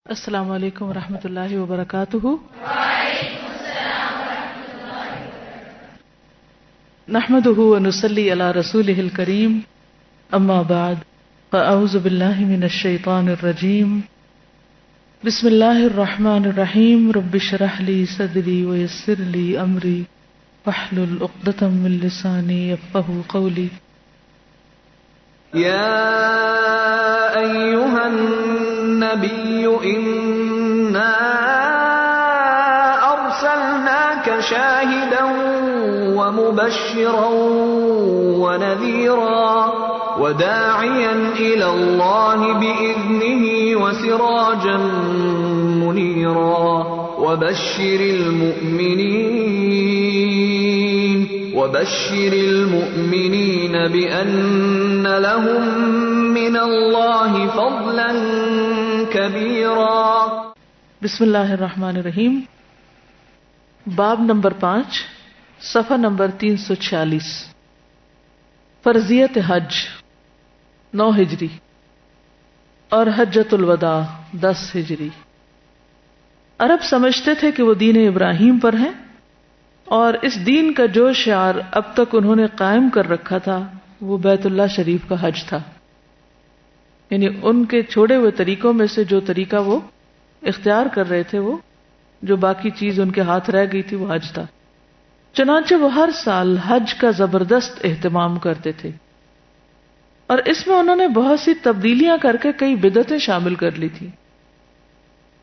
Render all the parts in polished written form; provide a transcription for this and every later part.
السلام علیکم ورحمۃ اللہ وبرکاتہ۔ نحمده ونصلي على رسوله الكريم، اما بعد فاعوذ باللہ من الشیطان الرجیم، بسم اللہ الرحمن الرحیم، رب اشرح لي صدری ويسر لي امری واحلل عقدۃ من لسانی یفقهوا قولی۔ یا ایھا النبی انا ارسلناک شاہدا ومبشرا ونذیرا وداعیا الی اللہ بإذنہ وسراجا منیرا وبشر المؤمنین بأن لهم من اللہ فضلا کبیرا۔ بسم اللہ الرحمن الرحیم، باب نمبر 5، صفحہ نمبر 346، فرضیت حج 9 ہجری اور حجۃ الوداع 10 ہجری۔ عرب سمجھتے تھے کہ وہ دین ابراہیم پر ہیں، اور اس دین کا جو شعار اب تک انہوں نے قائم کر رکھا تھا وہ بیت اللہ شریف کا حج تھا، یعنی ان کے چھوڑے ہوئے طریقوں میں سے جو طریقہ وہ اختیار کر رہے تھے، وہ جو باقی چیز ان کے ہاتھ رہ گئی تھی وہ حج تھا۔ چنانچہ وہ ہر سال حج کا زبردست اہتمام کرتے تھے، اور اس میں انہوں نے بہت سی تبدیلیاں کر کے کئی بدعتیں شامل کر لی تھی۔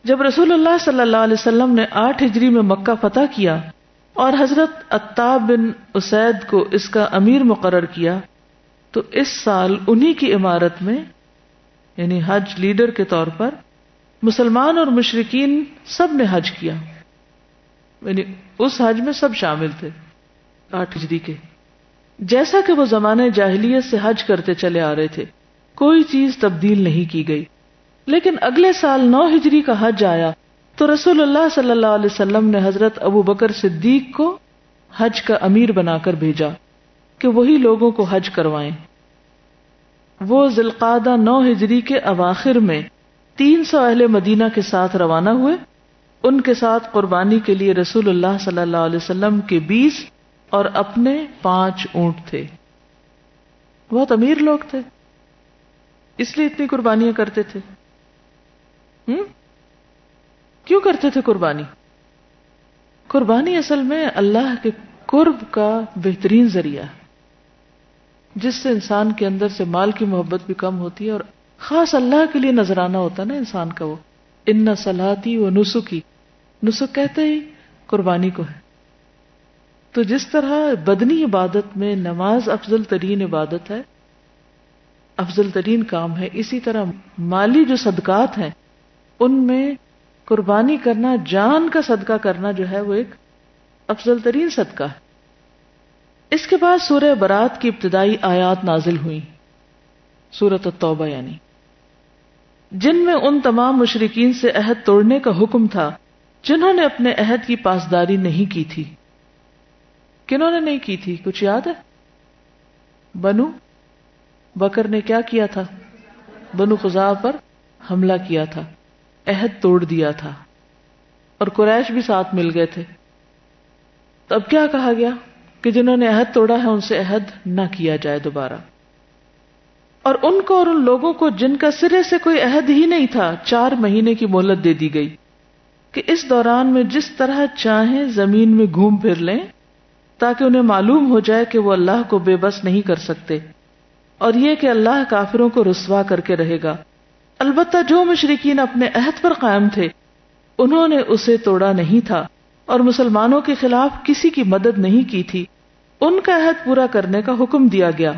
جب رسول اللہ صلی اللہ علیہ وسلم نے 8 ہجری میں مکہ فتح کیا اور حضرت عتاب بن اسید کو اس کا امیر مقرر کیا، تو اس سال انہی کی عمارت میں، یعنی حج لیڈر کے طور پر، مسلمان اور مشرکین سب نے حج کیا، یعنی اس حج میں سب شامل تھے 8 ہجری کے، جیسا کہ وہ زمانے جاہلیت سے حج کرتے چلے آ رہے تھے، کوئی چیز تبدیل نہیں کی گئی۔ لیکن اگلے سال 9 ہجری کا حج آیا تو رسول اللہ صلی اللہ علیہ وسلم نے حضرت ابو بکر صدیق کو حج کا امیر بنا کر بھیجا کہ وہی لوگوں کو حج کروائیں۔ وہ ذی القعدہ 9 ہجری کے اواخر میں 300 اہل مدینہ کے ساتھ روانہ ہوئے۔ ان کے ساتھ قربانی کے لیے رسول اللہ صلی اللہ علیہ وسلم کے 20 اور اپنے 5 اونٹ تھے۔ بہت امیر لوگ تھے، اس لیے اتنی قربانیاں کرتے تھے۔ کیوں کرتے تھے قربانی؟ قربانی اصل میں اللہ کے قرب کا بہترین ذریعہ ہے، جس سے انسان کے اندر سے مال کی محبت بھی کم ہوتی ہے، اور خاص اللہ کے لیے نذرانہ ہوتا ہے نا انسان کا۔ وہ ان صلاتی و نسکی، نسک کہتے ہی قربانی کو ہے۔ تو جس طرح بدنی عبادت میں نماز افضل ترین عبادت ہے، افضل ترین کام ہے، اسی طرح مالی جو صدقات ہیں ان میں قربانی کرنا، جان کا صدقہ کرنا جو ہے وہ ایک افضل ترین صدقہ ہے۔ اس کے بعد سورہ برات کی ابتدائی آیات نازل ہوئیں، سورۃ التوبہ یعنی، جن میں ان تمام مشرکین سے عہد توڑنے کا حکم تھا جنہوں نے اپنے عہد کی پاسداری نہیں کی تھی۔ کنہوں نے نہیں کی تھی؟ کچھ یاد ہے؟ بنو بکر نے کیا کیا تھا؟ بنو خزاعہ پر حملہ کیا تھا، عہد توڑ دیا تھا، اور قریش بھی ساتھ مل گئے تھے۔ تو اب کیا کہا گیا کہ جنہوں نے عہد توڑا ہے ان سے عہد نہ کیا جائے دوبارہ، اور ان کو اور ان لوگوں کو جن کا سرے سے کوئی عہد ہی نہیں تھا 4 مہینے کی مہلت دے دی گئی کہ اس دوران میں جس طرح چاہیں زمین میں گھوم پھر لیں، تاکہ انہیں معلوم ہو جائے کہ وہ اللہ کو بے بس نہیں کر سکتے، اور یہ کہ اللہ کافروں کو رسوا کر کے رہے گا۔ البتہ جو مشرکین اپنے عہد پر قائم تھے انہوں نے اسے توڑا نہیں تھا اور مسلمانوں کے خلاف کسی کی مدد نہیں کی تھی، ان کا عہد پورا کرنے کا حکم دیا گیا۔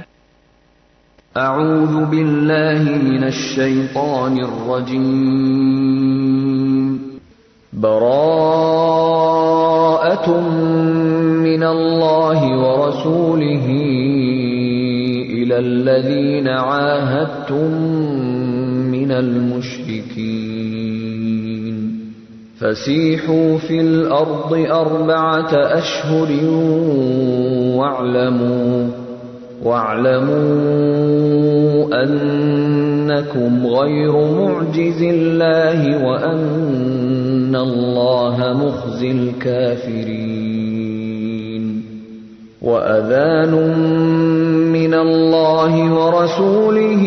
اعوذ باللہ من الشیطان الرجیم، براءۃ من اللہ ورسولہ الی الذین عاہدتم من المشرکین فسیحوا فی الارض 4 اشہر واعلموا وَاعْلَمُوا أَنَّكُمْ غَيْرُ مُعْجِزِ اللَّهِ وَأَنَّ اللَّهَ مُخْزِي الْكَافِرِينَ وَأَذَانٌ مِّنَ اللَّهِ وَرَسُولِهِ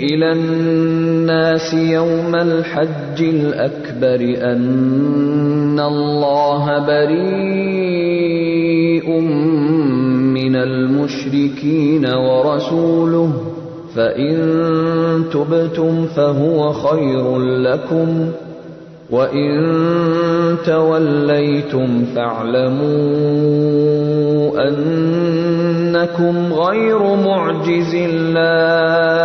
إِلَى النَّاسِ يَوْمَ الْحَجِّ الْأَكْبَرِ أَنَّ اللَّهَ بَرِيءٌ مِّنَ الْمُشْرِكِينَ وَرَسُولُهُ فَإِن تُبْتُمْ فَهُوَ خَيْرٌ لَّكُمْ وَإِن تَوَلَّيْتُمْ فَاعْلَمُوا أَنَّكُمْ غَيْرُ مُعْجِزِ اللَّهِ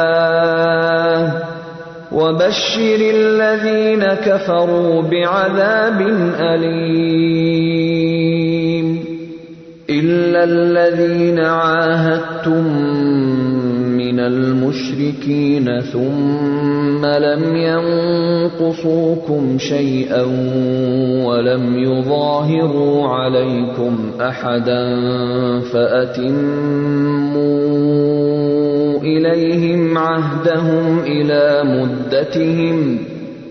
وَبَشِّرِ الَّذِينَ كَفَرُوا بِعَذَابٍ أَلِيمٍ إِلَّا الَّذِينَ عَاهَدتُّم مِّنَ الْمُشْرِكِينَ ثُمَّ لَمْ يَنقُصُوكُمْ شَيْئًا وَلَمْ يُظَاهِرُوا عَلَيْكُمْ أَحَدًا فَأَتِمُّوا إِلَيْهِمْ عَهْدَهُمْ إِلَى مُدَّتِهِمْ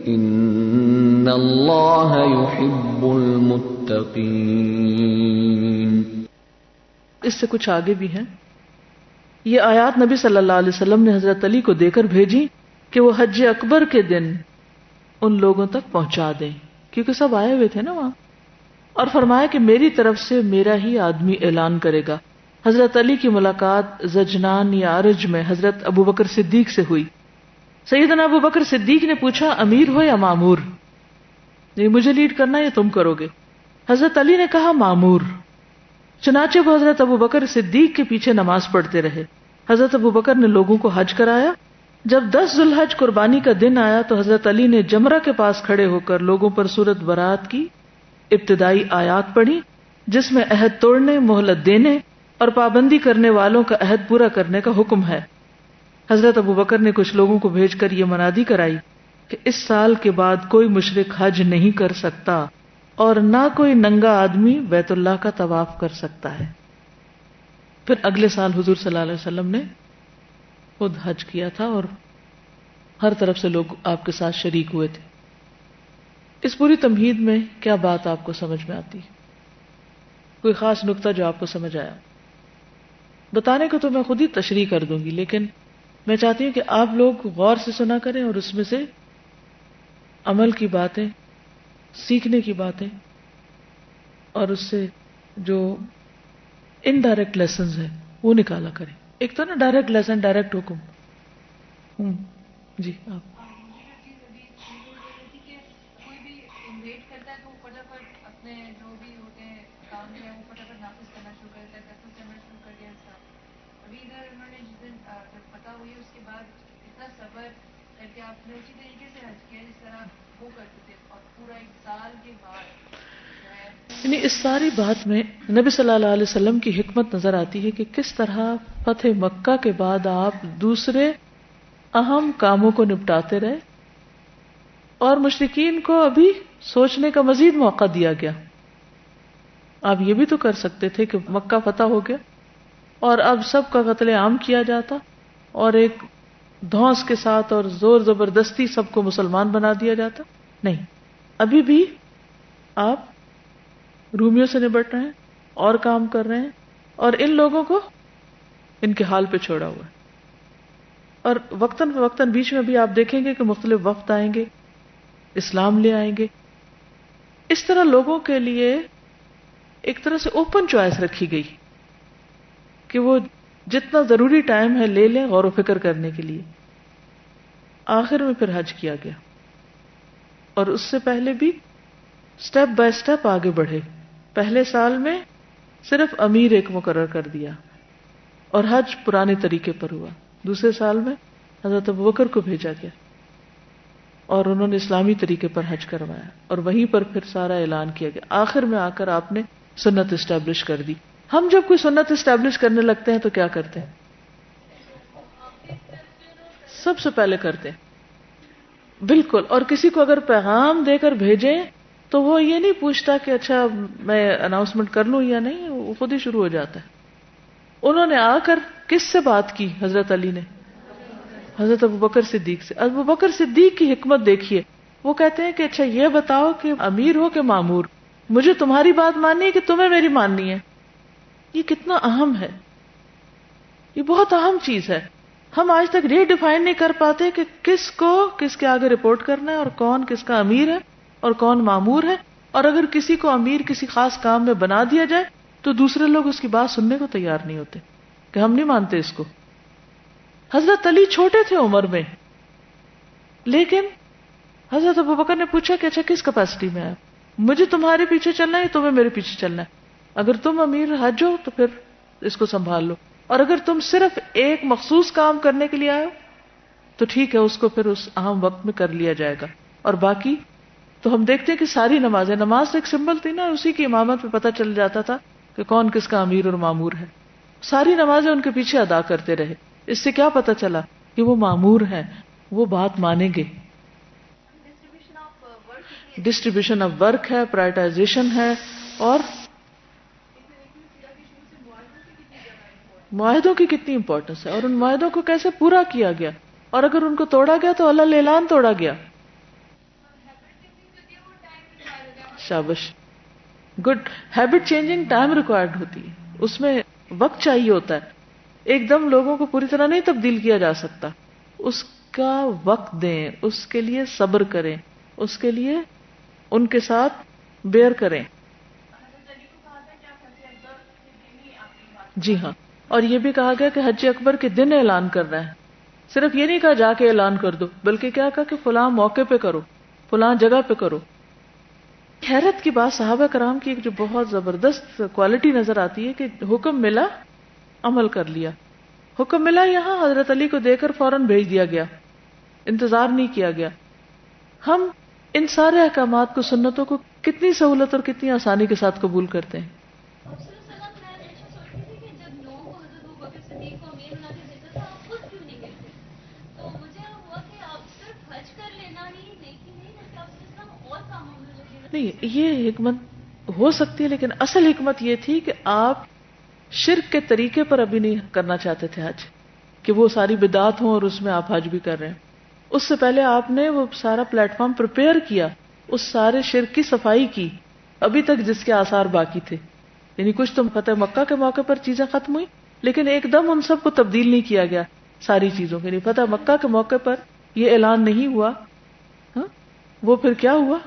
إِنَّ اللَّهَ يُحِبُّ الْمُتَّقِينَ. اس سے کچھ آگے بھی ہیں. یہ آیات نبی صلی اللہ علیہ وسلم نے حضرت علی کو دے کر بھیجی کہ وہ حج اکبر کے دن ان لوگوں تک پہنچا دیں، کیونکہ سب آئے ہوئے تھے نا وہاں، اور فرمایا کہ میری طرف سے میرا ہی آدمی اعلان کرے گا. حضرت علی کی ملاقات زجنان یا عرج میں حضرت ابو بکر صدیق سے ہوئی. سیدنا ابو بکر صدیق نے پوچھا امیر ہو یا مامور، یہ مجھے لیڈ کرنا یا تم کرو گے؟ حضرت علی نے کہا مامور. چنانچہ وہ حضرت ابو بکر صدیق کے پیچھے نماز پڑھتے رہے. حضرت ابو بکر نے لوگوں کو حج کرایا. جب 10 ذو الحج قربانی کا دن آیا تو حضرت علی نے جمرہ کے پاس کھڑے ہو کر لوگوں پر سورۃ برات کی ابتدائی آیات پڑھی، جس میں عہد توڑنے، مہلت دینے اور پابندی کرنے والوں کا عہد پورا کرنے کا حکم ہے. حضرت ابو بکر نے کچھ لوگوں کو بھیج کر یہ منادی کرائی کہ اس سال کے بعد کوئی مشرک حج نہیں کر سکتا اور نہ کوئی ننگا آدمی بیت اللہ کا طواف کر سکتا ہے. پھر اگلے سال حضور صلی اللہ علیہ وسلم نے خود حج کیا تھا اور ہر طرف سے لوگ آپ کے ساتھ شریک ہوئے تھے. اس پوری تمہید میں کیا بات آپ کو سمجھ میں آتی ہے؟ کوئی خاص نقطہ جو آپ کو سمجھ آیا؟ بتانے کو تو میں خود ہی تشریح کر دوں گی، لیکن میں چاہتی ہوں کہ آپ لوگ غور سے سنا کریں اور اس میں سے عمل کی باتیں، سیکھنے کی باتیں اور اس سے جو انڈائریکٹ لیسنز ہیں وہ نکالا کریں. ایک تو نا ڈائریکٹ لیسن، ڈائریکٹ حکم. جی آپ کوئی بھی انویٹ کرتا ہے تو وہ فٹافٹ اپنے جو بھی ہوتے ہیں کام جو ہے وہ فٹافٹ نافذ کرنا شروع کرتا ہے، نافذ کرنا شروع کر دیا سب. ابھی ادھر انہوں نے جس دن جب پتہ ہوئی اس کے بعد اتنا صبر کر کے آپ نے اسی طریقے سے حج کیا جس طرح وہ کرتے تھے، اور پورا 1 سال کے بعد یعنی اس ساری بات میں نبی صلی اللہ علیہ وسلم کی حکمت نظر آتی ہے کہ کس طرح فتح مکہ کے بعد آپ دوسرے اہم کاموں کو نپٹاتے رہے اور مشرکین کو ابھی سوچنے کا مزید موقع دیا گیا. آپ یہ بھی تو کر سکتے تھے کہ مکہ فتح ہو گیا اور اب سب کا قتل عام کیا جاتا اور ایک دھونس کے ساتھ اور زور زبردستی سب کو مسلمان بنا دیا جاتا. نہیں، ابھی بھی آپ رومیوں سے نبٹ رہے ہیں اور کام کر رہے ہیں اور ان لوگوں کو ان کے حال پہ چھوڑا ہوا ہے. اور وقتاً فوقتاً بیچ میں بھی آپ دیکھیں گے کہ مختلف وفد آئیں گے، اسلام لے آئیں گے. اس طرح لوگوں کے لیے ایک طرح سے اوپن چوائس رکھی گئی کہ وہ جتنا ضروری ٹائم ہے لے لیں غور و فکر کرنے کے لیے. آخر میں پھر حج کیا گیا اور اس سے پہلے بھی سٹیپ بائی سٹیپ آگے بڑھے. پہلے سال میں صرف امیر ایک مقرر کر دیا اور حج پرانے طریقے پر ہوا. دوسرے سال میں حضرت ابوبکر کو بھیجا گیا اور انہوں نے اسلامی طریقے پر حج کروایا اور وہیں پر پھر سارا اعلان کیا گیا. آخر میں آ کر آپ نے سنت اسٹیبلش کر دی. ہم جب کوئی سنت اسٹیبلش کرنے لگتے ہیں تو کیا کرتے ہیں؟ سب سے پہلے کرتے ہیں. بالکل. اور کسی کو اگر پیغام دے کر بھیجیں تو وہ یہ نہیں پوچھتا کہ اچھا میں اناؤنسمنٹ کر لوں یا نہیں، وہ خود ہی شروع ہو جاتا ہے. انہوں نے آ کر کس سے بات کی؟ حضرت علی نے حضرت ابوبکر صدیق سے. ابوبکر صدیق کی حکمت دیکھیے. وہ کہتے ہیں کہ اچھا یہ بتاؤ کہ امیر ہو کہ مامور، مجھے تمہاری بات ماننی ہے کہ تمہیں میری ماننی ہے. یہ کتنا اہم ہے، یہ بہت اہم چیز ہے. ہم آج تک یہ ڈیفائن نہیں کر پاتے کہ کس کو کس کے آگے رپورٹ کرنا ہے اور کون کس کا امیر ہے اور کون مامور ہے. اور اگر کسی کو امیر کسی خاص کام میں بنا دیا جائے تو دوسرے لوگ اس کی بات سننے کو تیار نہیں ہوتے کہ ہم نہیں مانتے اس کو. حضرت علی چھوٹے تھے عمر میں، لیکن حضرت ابوبکر نے پوچھا کہ اچھا کس کیپیسٹی میں ہے، مجھے تمہارے پیچھے چلنا ہے یا تمہیں میرے پیچھے چلنا ہے؟ اگر تم امیر حج ہو تو پھر اس کو سنبھال لو، اور اگر تم صرف ایک مخصوص کام کرنے کے لیے آئے ہو تو ٹھیک ہے، اس کو پھر اس اہم وقت میں کر لیا جائے گا. اور باقی تو ہم دیکھتے ہیں کہ ساری نماز ایک سمبل تھی نا، اسی کی امامت پہ پتہ چل جاتا تھا کہ کون کس کا امیر اور مامور ہے. ساری نمازیں ان کے پیچھے ادا کرتے رہے. اس سے کیا پتہ چلا کہ وہ مامور ہیں، وہ بات مانیں گے. ڈسٹریبیوشن آف ورک ہے، پرائرٹائزیشن ہے، اور معاہدوں کی کتنی امپورٹنس ہے اور ان معاہدوں کو کیسے پورا کیا گیا، اور اگر ان کو توڑا گیا تو اللہ اعلان توڑا گیا. شابش، good. Habit changing time required ہوتی ہے، اس میں وقت چاہیے ہوتا ہے. ایک دم لوگوں کو پوری طرح نہیں تبدیل کیا جا سکتا. اس کا وقت دیں، اس کے لیے صبر کریں، اس کے لیے ان کے ساتھ بیئر کریں. جی ہاں، اور یہ بھی کہا گیا کہ حج اکبر کے دن اعلان کرنا ہے. صرف یہ نہیں کہا جا کے اعلان کر دو، بلکہ کیا کہا کہ فلاں موقع پہ کرو، فلاں جگہ پہ کرو. حیرت کی بات صحابہ کرام کی ایک جو بہت زبردست کوالٹی نظر آتی ہے کہ حکم ملا، عمل کر لیا. حکم ملا یہاں حضرت علی کو دے کر فوراً بھیج دیا گیا، انتظار نہیں کیا گیا. ہم ان سارے احکامات کو، سنتوں کو کتنی سہولت اور کتنی آسانی کے ساتھ قبول کرتے ہیں. نہیں، یہ حکمت ہو سکتی ہے، لیکن اصل حکمت یہ تھی کہ آپ شرک کے طریقے پر ابھی نہیں کرنا چاہتے تھے حج، کہ وہ ساری بدعات ہوں اور اس میں آپ حج بھی کر رہے ہیں. اس سے پہلے آپ نے وہ سارا پلیٹ فارم پریپیئر کیا، اس سارے شرک کی صفائی کی ابھی تک جس کے آثار باقی تھے. یعنی کچھ تو فتح مکہ کے موقع پر چیزیں ختم ہوئی، لیکن ایک دم ان سب کو تبدیل نہیں کیا گیا ساری چیزوں کے. یعنی فتح مکہ کے موقع پر یہ اعلان نہیں ہوا، ہاں وہ پھر کیا ہوا؟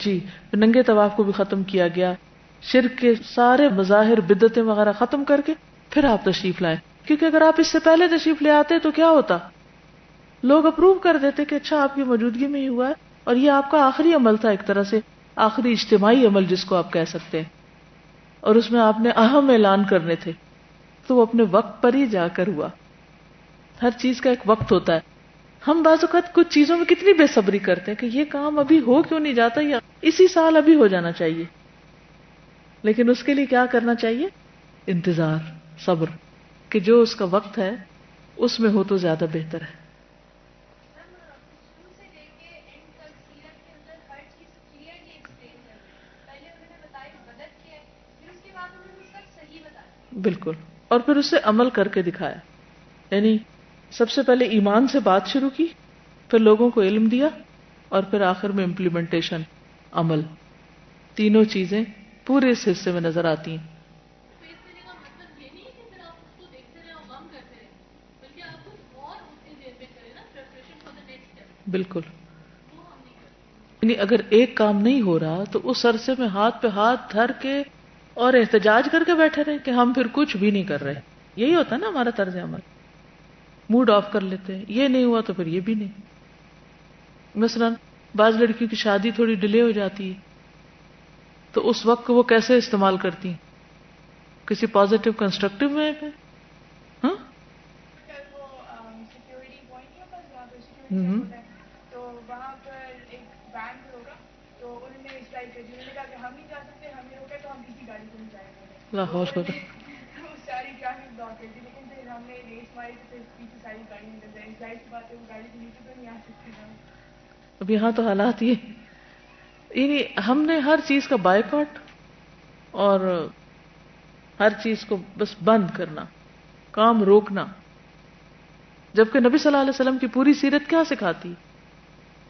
جی، ننگے طواف کو بھی ختم کیا گیا، شرک کے سارے مظاہر بدعتیں وغیرہ ختم کر کے پھر آپ تشریف لائے. کیونکہ اگر آپ اس سے پہلے تشریف لے آتے تو کیا ہوتا، لوگ اپروو کر دیتے کہ اچھا آپ کی موجودگی میں ہی ہوا ہے، اور یہ آپ کا آخری عمل تھا، ایک طرح سے آخری اجتماعی عمل جس کو آپ کہہ سکتے ہیں، اور اس میں آپ نے اہم اعلان کرنے تھے، تو وہ اپنے وقت پر ہی جا کر ہوا. ہر چیز کا ایک وقت ہوتا ہے. ہم بعض اوقات کچھ چیزوں میں کتنی بے صبری کرتے ہیں کہ یہ کام ابھی ہو کیوں نہیں جاتا، یا اسی سال ابھی ہو جانا چاہیے. لیکن اس کے لیے کیا کرنا چاہیے؟ انتظار، صبر، کہ جو اس کا وقت ہے اس میں ہو تو زیادہ بہتر ہے. بالکل، اور پھر اس سے عمل کر کے دکھایا. یعنی سب سے پہلے ایمان سے بات شروع کی، پھر لوگوں کو علم دیا، اور پھر آخر میں امپلیمنٹیشن، عمل. تینوں چیزیں پورے اس حصے میں نظر آتی ہیں. بالکل. یعنی اگر ایک کام نہیں ہو رہا تو اس عرصے میں ہاتھ پہ ہاتھ دھر کے اور احتجاج کر کے بیٹھے رہے کہ ہم پھر کچھ بھی نہیں کر رہے. یہی ہوتا ہے نا ہمارا طرز عمل. موڈ آف کر لیتے ہیں، یہ نہیں ہوا تو پھر یہ بھی نہیں. مثلا بعض لڑکیوں کی شادی تھوڑی ڈیلے ہو جاتی ہے تو اس وقت وہ کیسے استعمال کرتی ہیں؟ کسی پازیٹیو کنسٹرکٹیو میں پہ. ہاں تو وہاں پر ایک بینک ہوگا، تو انہوں نے انہوں نے کہا کہ ہم نہیں جا سکتے، ہم نہیں روکے تو ہم کسی گاڑی کو نہیں جائیں گے. لاہور ہوگا. ساری ٹریفک بلاک کر دی، لیکن پھر ہم نے ریس ماری تو پھر پیچھے ساری گاڑی نکل جائے. ظاہر سی بات ہے وہ گاڑی کے نیچے تو نہیں آ سکتے نا. اب یہاں تو حالات یہ، یعنی ہم نے ہر چیز کا بائیکاٹ اور ہر چیز کو بس بند کرنا، کام روکنا. جبکہ نبی صلی اللہ علیہ وسلم کی پوری سیرت کیا سکھاتی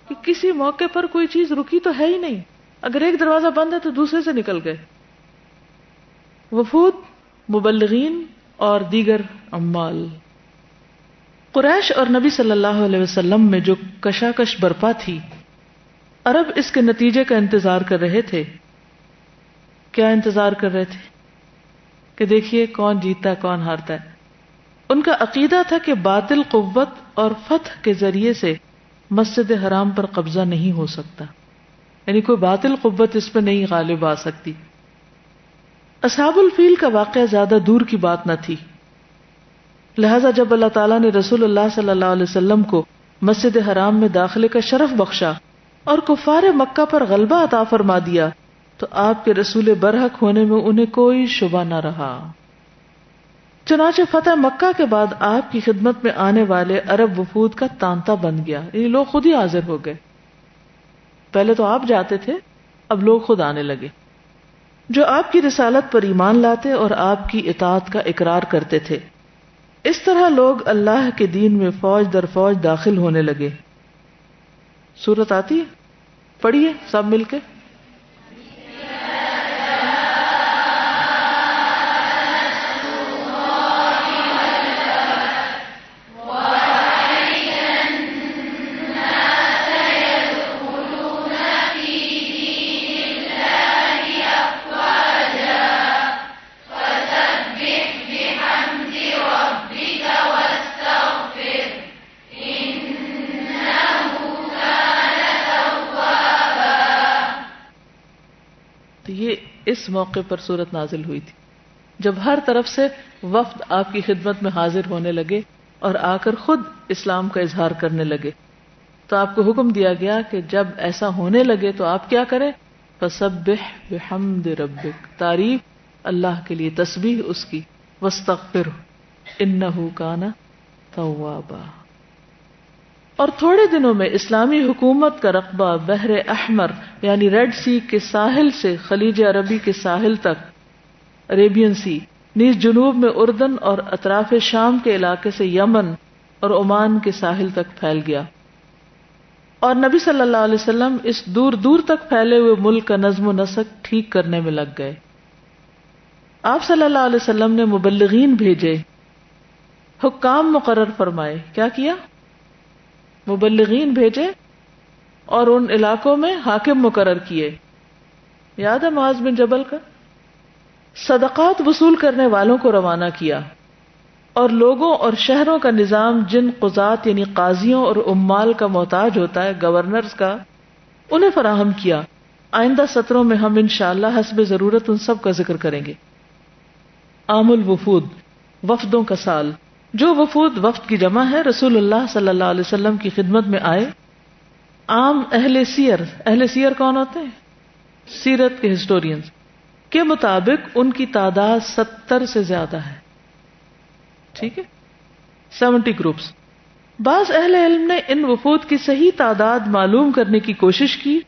کہ کسی موقع پر کوئی چیز رکی تو ہے ہی نہیں، اگر ایک دروازہ بند ہے تو دوسرے سے نکل گئے. وفود، مبلغین اور دیگر عمال. قریش اور نبی صلی اللہ علیہ وسلم میں جو کشاکش برپا تھی، عرب اس کے نتیجے کا انتظار کر رہے تھے. کیا انتظار کر رہے تھے؟ کہ دیکھیے کون جیتتا ہے کون ہارتا ہے. ان کا عقیدہ تھا کہ باطل قوت اور فتح کے ذریعے سے مسجد حرام پر قبضہ نہیں ہو سکتا، یعنی کوئی باطل قوت اس پہ نہیں غالب آ سکتی. اصحاب الفیل کا واقعہ زیادہ دور کی بات نہ تھی، لہذا جب اللہ تعالیٰ نے رسول اللہ صلی اللہ علیہ وسلم کو مسجد حرام میں داخلے کا شرف بخشا اور کفار مکہ پر غلبہ عطا فرما دیا تو آپ کے رسول برحق ہونے میں انہیں کوئی شبہ نہ رہا. چنانچہ فتح مکہ کے بعد آپ کی خدمت میں آنے والے عرب وفود کا تانتا بن گیا، یہ لوگ خود ہی حاضر ہو گئے. پہلے تو آپ جاتے تھے، اب لوگ خود آنے لگے جو آپ کی رسالت پر ایمان لاتے اور آپ کی اطاعت کا اقرار کرتے تھے. اس طرح لوگ اللہ کے دین میں فوج در فوج داخل ہونے لگے. سورت آتی ہے، پڑھیے سب مل کے. اس موقع پر صورت نازل ہوئی تھی جب ہر طرف سے وفد آپ کی خدمت میں حاضر ہونے لگے اور آ کر خود اسلام کا اظہار کرنے لگے. تو آپ کو حکم دیا گیا کہ جب ایسا ہونے لگے تو آپ کیا کریں؟ فسبح بحمد ربک، تعریف اللہ کے لیے، تسبیح اس کی، واستغفرہ انہ کان توابا. اور تھوڑے دنوں میں اسلامی حکومت کا رقبہ بحر احمر یعنی ریڈ سی کے ساحل سے خلیج عربی کے ساحل تک، عریبین سی، نیز جنوب میں اردن اور اطراف شام کے علاقے سے یمن اور عمان کے ساحل تک پھیل گیا. اور نبی صلی اللہ علیہ وسلم اس دور دور تک پھیلے ہوئے ملک کا نظم و نسق ٹھیک کرنے میں لگ گئے. آپ صلی اللہ علیہ وسلم نے مبلغین بھیجے، حکام مقرر فرمائے. کیا کیا؟ مبلغین بھیجے اور ان علاقوں میں حاکم مقرر کیے. یاد ہے معاذ بن جبل کا؟ صدقات وصول کرنے والوں کو روانہ کیا اور لوگوں اور شہروں کا نظام جن قضات یعنی قاضیوں اور عمال کا محتاج ہوتا ہے، گورنرز کا، انہیں فراہم کیا. آئندہ سطروں میں ہم انشاءاللہ حسب ضرورت ان سب کا ذکر کریں گے. عام الوفود، وفدوں کا سال. جو وفود، وفد کی جمع ہے، رسول اللہ صلی اللہ علیہ وسلم کی خدمت میں آئے. عام اہل سیر، اہل سیر کون ہوتے ہیں؟ سیرت کے ہسٹورینز کے مطابق ان کی تعداد 70 سے زیادہ ہے. ٹھیک ہے، 70 گروپس. بعض اہل علم نے ان وفود کی صحیح تعداد معلوم کرنے کی کوشش کی،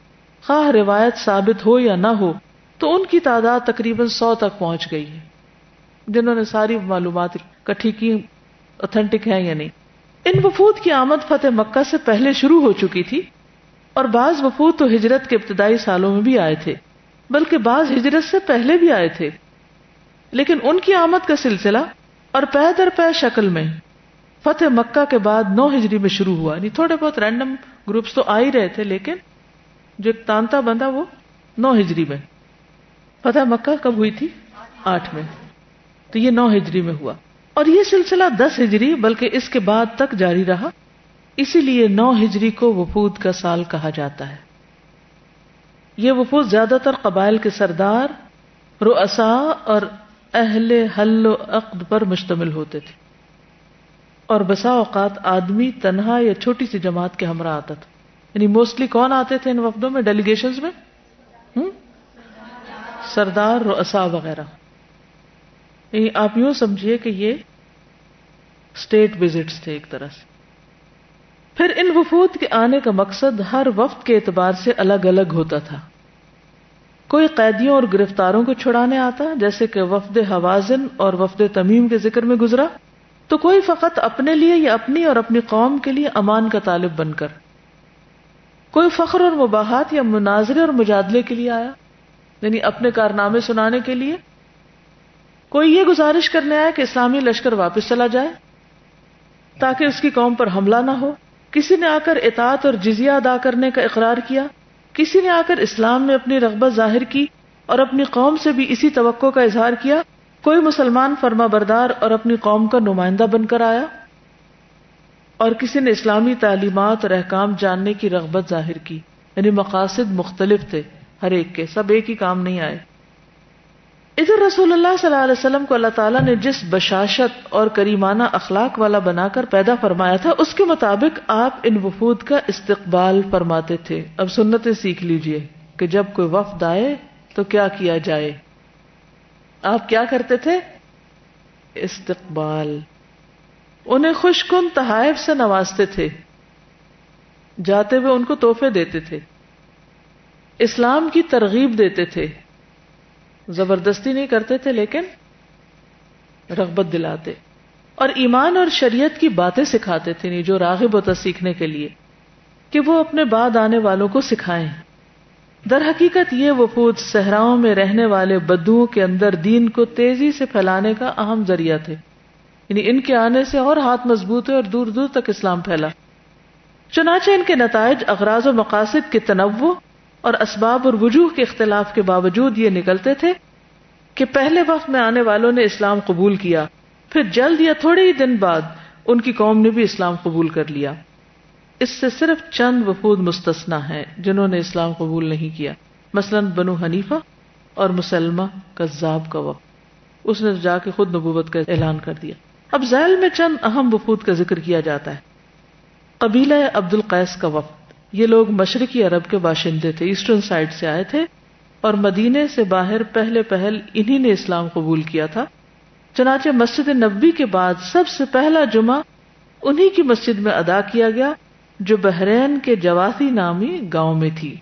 خواہ روایت ثابت ہو یا نہ ہو، تو ان کی تعداد تقریباً 100 تک پہنچ گئی ہے. جنہوں نے ساری معلومات اکٹھی کی، اوتھینٹک ہے یا نہیں. ان وفود کی آمد فتح مکہ سے پہلے شروع ہو چکی تھی، اور بعض وفود تو ہجرت کے ابتدائی سالوں میں بھی آئے تھے، بلکہ بعض ہجرت سے پہلے بھی آئے تھے. لیکن ان کی آمد کا سلسلہ اور پے در پے شکل میں فتح مکہ کے بعد 9 ہجری میں شروع ہوا. نہیں، تھوڑے بہت رینڈم گروپس تو آ ہی رہے تھے، لیکن جو ایک تانتا بندھا وہ 9 ہجری میں. فتح مکہ کب ہوئی تھی؟ 8 میں. تو یہ 9 ہجری میں ہوا، اور یہ سلسلہ 10 ہجری بلکہ اس کے بعد تک جاری رہا. اسی لیے 9 ہجری کو وفود کا سال کہا جاتا ہے. یہ وفود زیادہ تر قبائل کے سردار، رؤساء اور اہل حل و عقد پر مشتمل ہوتے تھے، اور بسا اوقات آدمی تنہا یا چھوٹی سی جماعت کے ہمراہ آتا تھا. یعنی موسٹلی کون آتے تھے ان وفدوں میں، ڈیلیگیشنز میں؟ سردار، رؤساء وغیرہ. یعنی آپ یوں سمجھیے کہ یہ اسٹیٹ وزٹس تھے ایک طرح سے. پھر ان وفود کے آنے کا مقصد ہر وفد کے اعتبار سے الگ الگ ہوتا تھا. کوئی قیدیوں اور گرفتاروں کو چھڑانے آتا جیسے کہ وفد حوازن اور وفد تمیم کے ذکر میں گزرا، تو کوئی فقط اپنے لیے یا اپنی اور اپنی قوم کے لیے امان کا طالب بن کر، کوئی فخر اور مباحات یا مناظرے اور مجادلے کے لیے آیا یعنی اپنے کارنامے سنانے کے لیے، کوئی یہ گزارش کرنے آیا کہ اسلامی لشکر واپس چلا جائے تاکہ اس کی قوم پر حملہ نہ ہو، کسی نے آ کر اطاعت اور جزیہ ادا کرنے کا اقرار کیا، کسی نے آ کر اسلام میں اپنی رغبت ظاہر کی اور اپنی قوم سے بھی اسی توقع کا اظہار کیا، کوئی مسلمان فرما بردار اور اپنی قوم کا نمائندہ بن کر آیا، اور کسی نے اسلامی تعلیمات اور احکام جاننے کی رغبت ظاہر کی، یعنی مقاصد مختلف تھے ہر ایک کے، سب ایک ہی کام نہیں آئے۔ ادھر رسول اللہ صلی اللہ علیہ وسلم کو اللہ تعالیٰ نے جس بشاشت اور کریمانہ اخلاق والا بنا کر پیدا فرمایا تھا اس کے مطابق آپ ان وفود کا استقبال فرماتے تھے۔ اب سنتیں سیکھ لیجئے کہ جب کوئی وفد آئے تو کیا کیا جائے۔ آپ کیا کرتے تھے؟ استقبال، انہیں خوش کن تحائف سے نوازتے تھے، جاتے ہوئے ان کو تحفے دیتے تھے، اسلام کی ترغیب دیتے تھے، زبردستی نہیں کرتے تھے لیکن رغبت دلاتے، اور ایمان اور شریعت کی باتیں سکھاتے تھے جو راغب ہوتا سیکھنے کے لیے کہ وہ اپنے بعد آنے والوں کو سکھائیں۔ در حقیقت یہ وفود صحراؤں میں رہنے والے بدوؤں کے اندر دین کو تیزی سے پھیلانے کا اہم ذریعہ تھے، یعنی ان کے آنے سے اور ہاتھ مضبوط ہوئے اور دور دور تک اسلام پھیلا۔ چنانچہ ان کے نتائج اغراض و مقاصد کے تنوع اور اسباب اور وجوہ کے اختلاف کے باوجود یہ نکلتے تھے کہ پہلے وقت میں آنے والوں نے اسلام قبول کیا، پھر جلد یا تھوڑے ہی دن بعد ان کی قوم نے بھی اسلام قبول کر لیا۔ اس سے صرف چند وفود مستثنی ہیں جنہوں نے اسلام قبول نہیں کیا، مثلا بنو حنیفہ اور مسلمہ کذاب کا وفد، اس نے جا کے خود نبوت کا اعلان کر دیا۔ اب ذیل میں چند اہم وفود کا ذکر کیا جاتا ہے۔ قبیلہ عبد القیس کا وفد، یہ لوگ مشرقی عرب کے باشندے تھے، ایسٹرن سائڈ سے آئے تھے اور مدینے سے باہر پہل انہی نے اسلام قبول کیا تھا۔ چنانچہ مسجد نبوی کے بعد سب سے پہلا جمعہ انہی کی مسجد میں ادا کیا گیا جو بحرین کے جواسی نامی گاؤں میں تھی۔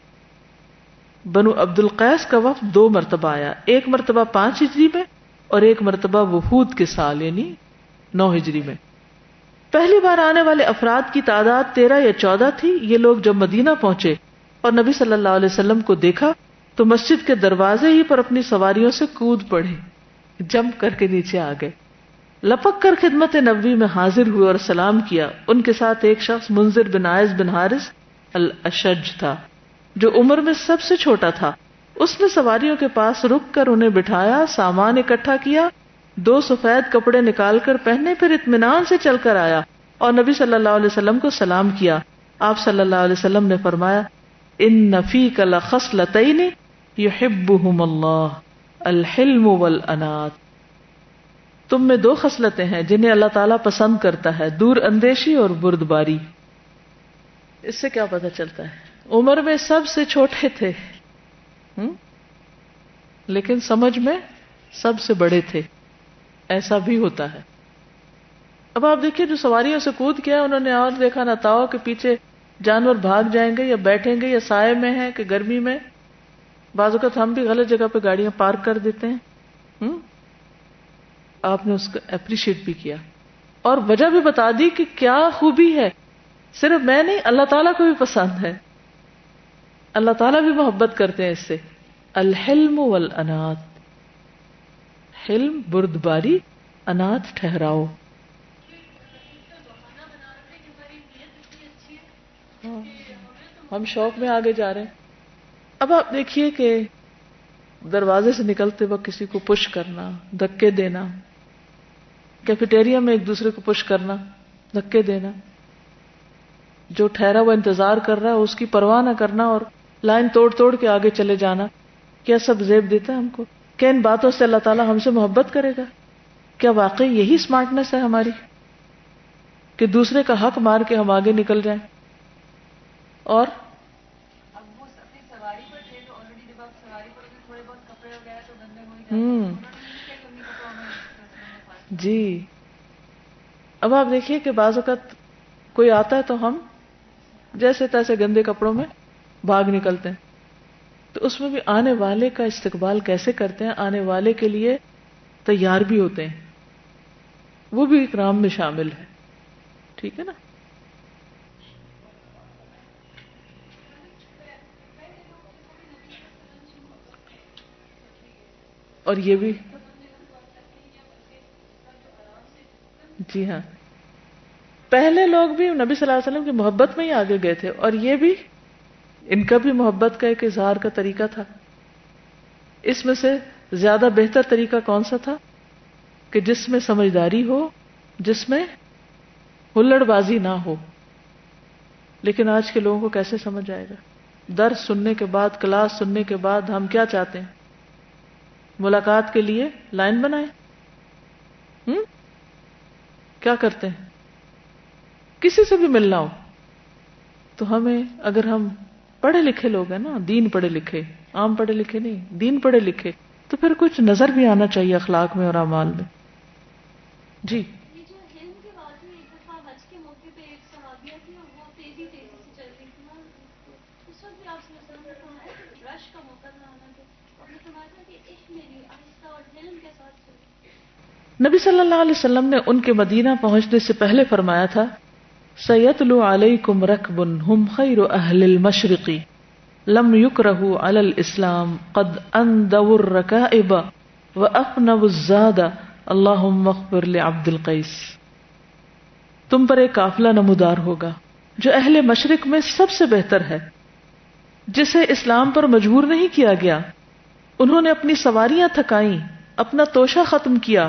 بنو عبد القیس کا وفد 2 مرتبہ آیا، ایک مرتبہ 5 ہجری میں اور ایک مرتبہ وفود کے سال یعنی 9 ہجری میں۔ پہلی بار آنے والے افراد کی تعداد 13 یا 14 تھی۔ یہ لوگ جب مدینہ پہنچے اور نبی صلی اللہ علیہ وسلم کو دیکھا تو مسجد کے دروازے ہی پر اپنی سواریوں سے کود پڑے، جمپ کر کے نیچے آ گئے، لپک کر خدمت نبوی میں حاضر ہوئے اور سلام کیا۔ ان کے ساتھ ایک شخص منذر بن عائز بن حارث الاشج تھا جو عمر میں سب سے چھوٹا تھا۔ اس نے سواریوں کے پاس رک کر انہیں بٹھایا، سامان اکٹھا کیا، 2 سفید کپڑے نکال کر پہنے، پھر اطمینان سے چل کر آیا اور نبی صلی اللہ علیہ وسلم کو سلام کیا۔ آپ صلی اللہ علیہ وسلم نے فرمایا، ان فیک لخصلتین یحبہم اللہ، الحلم والانات، تم میں 2 خصلتیں ہیں جنہیں اللہ تعالیٰ پسند کرتا ہے، دور اندیشی اور بردباری۔ اس سے کیا پتہ چلتا ہے؟ عمر میں سب سے چھوٹے تھے لیکن سمجھ میں سب سے بڑے تھے، ایسا بھی ہوتا ہے۔ اب آپ دیکھیے جو سواریوں سے کود کیا انہوں نے اور دیکھا نہ تاؤ کہ پیچھے جانور بھاگ جائیں گے یا بیٹھیں گے یا سائے میں ہیں کہ گرمی میں۔ بعض اوقات ہم بھی غلط جگہ پہ گاڑیاں پارک کر دیتے ہیں، آپ نے اس کو اپریشیٹ بھی کیا اور وجہ بھی بتا دی کہ کیا خوبی ہے، صرف میں نہیں اللہ تعالیٰ کو بھی پسند ہے، اللہ تعالیٰ بھی محبت کرتے ہیں اس سے۔ الحلم والانات، حلم بردباری، انات ٹھہراؤ۔ ہم شوق میں آگے جا رہے ہیں۔ اب آپ دیکھیے کہ دروازے سے نکلتے وقت کسی کو پش کرنا، دھکے دینا، کیفیٹیریا میں ایک دوسرے کو پش کرنا، دھکے دینا، جو ٹھہرا ہوا انتظار کر رہا ہے اس کی پرواہ نہ کرنا اور لائن توڑ توڑ کے آگے چلے جانا، کیا سب زیب دیتا ہے ہم کو؟ کیا ان باتوں سے اللہ تعالیٰ ہم سے محبت کرے گا؟ کیا واقعی یہی اسمارٹنیس ہے ہماری کہ دوسرے کا حق مار کے ہم آگے نکل جائیں؟ اور اب وہ اپنی سواری پر تھے تو آلریڈی جب آپ سواری پر تھے تھوڑے بہت کپڑے وغیرہ تو گندے ہو ہی جاتے ہیں، انہوں نے نہیں کیا کہ انہیں کپڑوں میں جی اب آپ دیکھیے کہ بعض اوقات کوئی آتا ہے تو ہم جیسے تیسے گندے کپڑوں میں بھاگ نکلتے ہیں، تو اس میں بھی آنے والے کا استقبال کیسے کرتے ہیں، آنے والے کے لیے تیار بھی ہوتے ہیں، وہ بھی اکرام میں شامل ہے. ٹھیک ہے نا. اور یہ بھی جی ہاں، پہلے لوگ بھی نبی صلی اللہ علیہ وسلم کی محبت میں ہی آگے گئے تھے، اور یہ بھی ان کا بھی محبت کا ایک اظہار کا طریقہ تھا. اس میں سے زیادہ بہتر طریقہ کون سا تھا کہ جس میں سمجھداری ہو، جس میں ہلڑ بازی نہ ہو. لیکن آج کے لوگوں کو کیسے سمجھ آئے گا؟ درس سننے کے بعد، کلاس سننے کے بعد ہم کیا چاہتے ہیں؟ ملاقات کے لیے لائن بنائیں. کیا کرتے ہیں؟ کسی سے بھی ملنا ہو تو ہمیں، اگر ہم پڑھے لکھے لوگ ہیں نا، دین پڑھے لکھے، عام پڑھے لکھے نہیں، دین پڑھے لکھے، تو پھر کچھ نظر بھی آنا چاہیے اخلاق میں اور اعمال میں. جی یہ جو ہند کے بعد میں ایک دفعہ حج کے موقع پہ ایک صحابیہ تھی اور وہ تیزی سے چل رہی تھی نا، اس وقت بھی آپ صلی اللہ علیہ وسلم نے فرمایا کہ رش کا موقع تھا، حالانکہ آپ نے فرمایا تھا کہ عشق میری آہستہ اور حلم کے ساتھ چلی. نبی صلی اللہ علیہ وسلم نے ان کے مدینہ پہنچنے سے پہلے فرمایا تھا، سَيَتْلُو عَلَيْكُمْ رَكْبٌ هُمْ خَيْرُ أَهْلِ الْمَشْرِقِ لَمْ يُكْرَهُ عَلَى الْإِسْلَامِ قَدْ أَنْدَوُوا الرَّكَائِبَ وَأَفْنَوُا الزَّادَ اللَّهُمَّ اغْفِرْ لِعَبْدِ الْقَيْسِ. تم پر ایک قافلہ نمودار ہوگا جو اہل مشرق میں سب سے بہتر ہے، جسے اسلام پر مجبور نہیں کیا گیا. انہوں نے اپنی سواریاں تھکائیں، اپنا توشہ ختم کیا،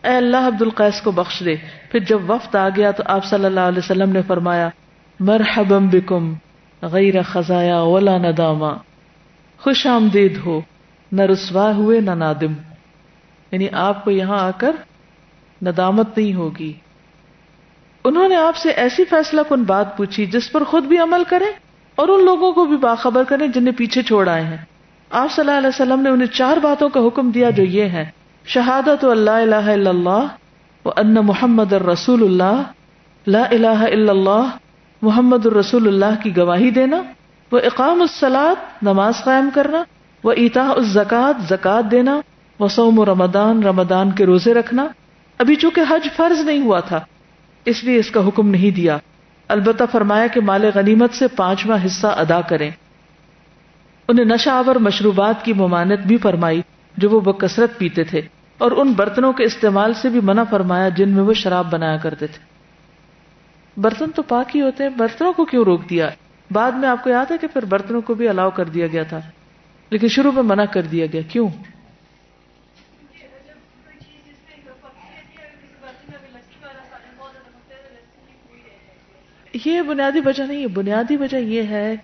اے اللہ عبد القیس کو بخش دے. پھر جب وفد آ گیا تو آپ صلی اللہ علیہ وسلم نے فرمایا، مرحبا بکم غیر خزایا ولا نداما، خوش آمدید ہو، نہ رسوا ہوئے نہ نادم. یعنی آپ کو یہاں آ کر ندامت نہیں ہوگی. انہوں نے آپ سے ایسی فیصلہ کن بات پوچھی جس پر خود بھی عمل کریں اور ان لوگوں کو بھی باخبر کریں جنہیں پیچھے چھوڑ آئے ہیں. آپ صلی اللہ علیہ وسلم نے انہیں 4 باتوں کا حکم دیا جو یہ ہیں: شہادت اللہ الہ الا اللہ وان محمد الرسول اللہ، لا الہ الا اللہ محمد الرسول اللہ کی گواہی دینا، وہ اقام الصلاۃ نماز قائم کرنا، وہ ایتاء الزکوٰۃ زکوٰۃ دینا، وہ صوم رمضان رمضان کے روزے رکھنا. ابھی چونکہ حج فرض نہیں ہوا تھا اس لیے اس کا حکم نہیں دیا، البتہ فرمایا کہ مال غنیمت سے 5واں حصہ ادا کریں. انہیں نشہ آور مشروبات کی ممانعت بھی فرمائی جو وہ بکثرت پیتے تھے، اور ان برتنوں کے استعمال سے بھی منع فرمایا جن میں وہ شراب بنایا کرتے تھے. برتن تو پاک ہی ہوتے ہیں، برتنوں کو کیوں روک دیا؟ بعد میں آپ کو یاد ہے کہ پھر برتنوں کو بھی الاؤ کر دیا گیا تھا، لیکن شروع میں منع کر دیا گیا. کیوں؟ یہ بنیادی وجہ نہیں ہے. بنیادی وجہ یہ ہے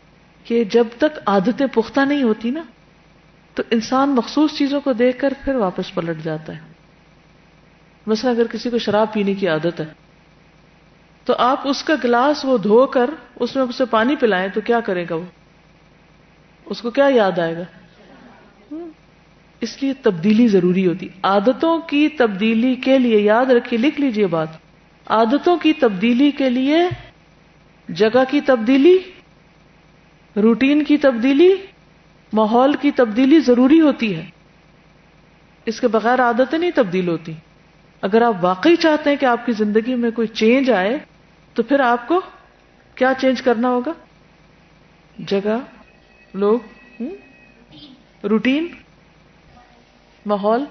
کہ جب تک عادتیں پختہ نہیں ہوتی نا تو انسان مخصوص چیزوں کو دیکھ کر پھر واپس پلٹ جاتا ہے. مثلا اگر کسی کو شراب پینے کی عادت ہے تو آپ اس کا گلاس وہ دھو کر اس میں اسے پانی پلائیں تو کیا کرے گا؟ وہ اس کو کیا یاد آئے گا؟ اس لیے تبدیلی ضروری ہوتی. عادتوں کی تبدیلی کے لیے یاد رکھیے، لکھ لیجئے بات، عادتوں کی تبدیلی کے لیے جگہ کی تبدیلی، روٹین کی تبدیلی، ماحول کی تبدیلی ضروری ہوتی ہے. اس کے بغیر عادتیں نہیں تبدیل ہوتی. اگر آپ واقعی چاہتے ہیں کہ آپ کی زندگی میں کوئی چینج آئے تو پھر آپ کو کیا چینج کرنا ہوگا؟ جگہ، لوگ، روٹین، ماحول.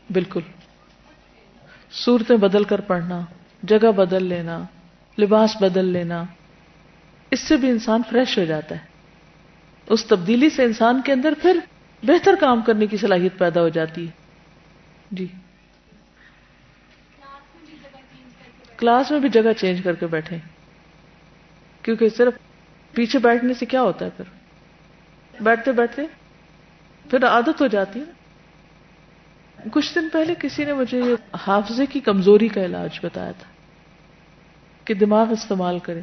بالکل. صورتیں بدل کر پڑھنا، جگہ بدل لینا، لباس بدل لینا، اس سے بھی انسان فریش ہو جاتا ہے. اس تبدیلی سے انسان کے اندر پھر بہتر کام کرنے کی صلاحیت پیدا ہو جاتی ہے. جی کلاس میں بھی جگہ چینج کر کے بیٹھیں، کیونکہ صرف پیچھے بیٹھنے سے کیا ہوتا ہے؟ پھر بیٹھتے بیٹھتے پھر عادت ہو جاتی ہے. کچھ دن پہلے کسی نے مجھے حافظے کی کمزوری کا علاج بتایا تھا کہ دماغ استعمال کرے.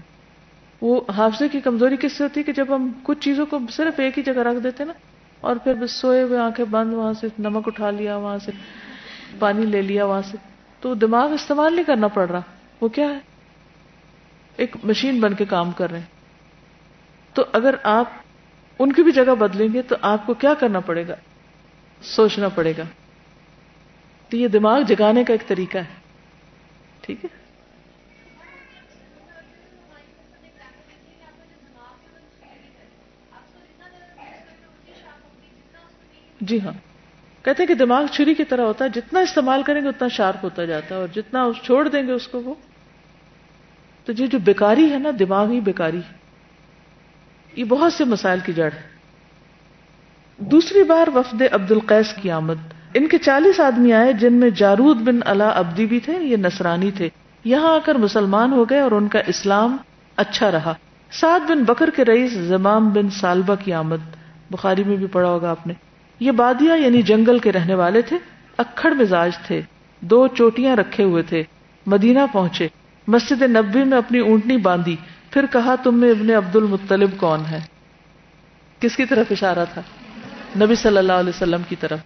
وہ حافظے کی کمزوری کس سے ہوتی ہے کہ جب ہم کچھ چیزوں کو صرف ایک ہی جگہ رکھ دیتے نا اور پھر بس سوئے ہوئے آنکھیں بند، وہاں سے نمک اٹھا لیا، وہاں سے پانی لے لیا، وہاں سے تو دماغ استعمال نہیں کرنا پڑ رہا. وہ کیا ہے؟ ایک مشین بن کے کام کر رہے ہیں. تو اگر آپ ان کی بھی جگہ بدلیں گے تو آپ کو کیا کرنا پڑے گا؟ سوچنا پڑے گا. تو یہ دماغ جگانے کا ایک طریقہ ہے. ٹھیک ہے. جی ہاں، کہتے ہیں کہ دماغ چھری کی طرح ہوتا ہے، جتنا استعمال کریں گے اتنا شارپ ہوتا جاتا ہے، اور جتنا چھوڑ دیں گے اس کو وہ. تو یہ جو بیکاری ہے نا، دماغی بیکاری، یہ بہت سے مسائل کی جڑ ہے. دوسری بار وفد عبد القیس کی آمد. ان کے 40 آدمی آئے جن میں جارود بن علا عبدی بھی تھے، یہ نصرانی تھے. یہاں آ کر مسلمان ہو گئے اور ان کا اسلام اچھا رہا. سعد بن بکر کے رئیس زمام بن سالبہ کی آمد. بخاری میں بھی پڑھا ہوگا آپ نے. یہ بادیہ یعنی جنگل کے رہنے والے تھے، اکھڑ مزاج تھے، 2 چوٹیاں رکھے ہوئے تھے. مدینہ پہنچے، مسجد نبوی میں اپنی اونٹنی باندھی. پھر کہا تم میں ابن عبد المطلب کون ہے؟ کس کی طرف اشارہ تھا؟ نبی صلی اللہ علیہ وسلم کی طرف.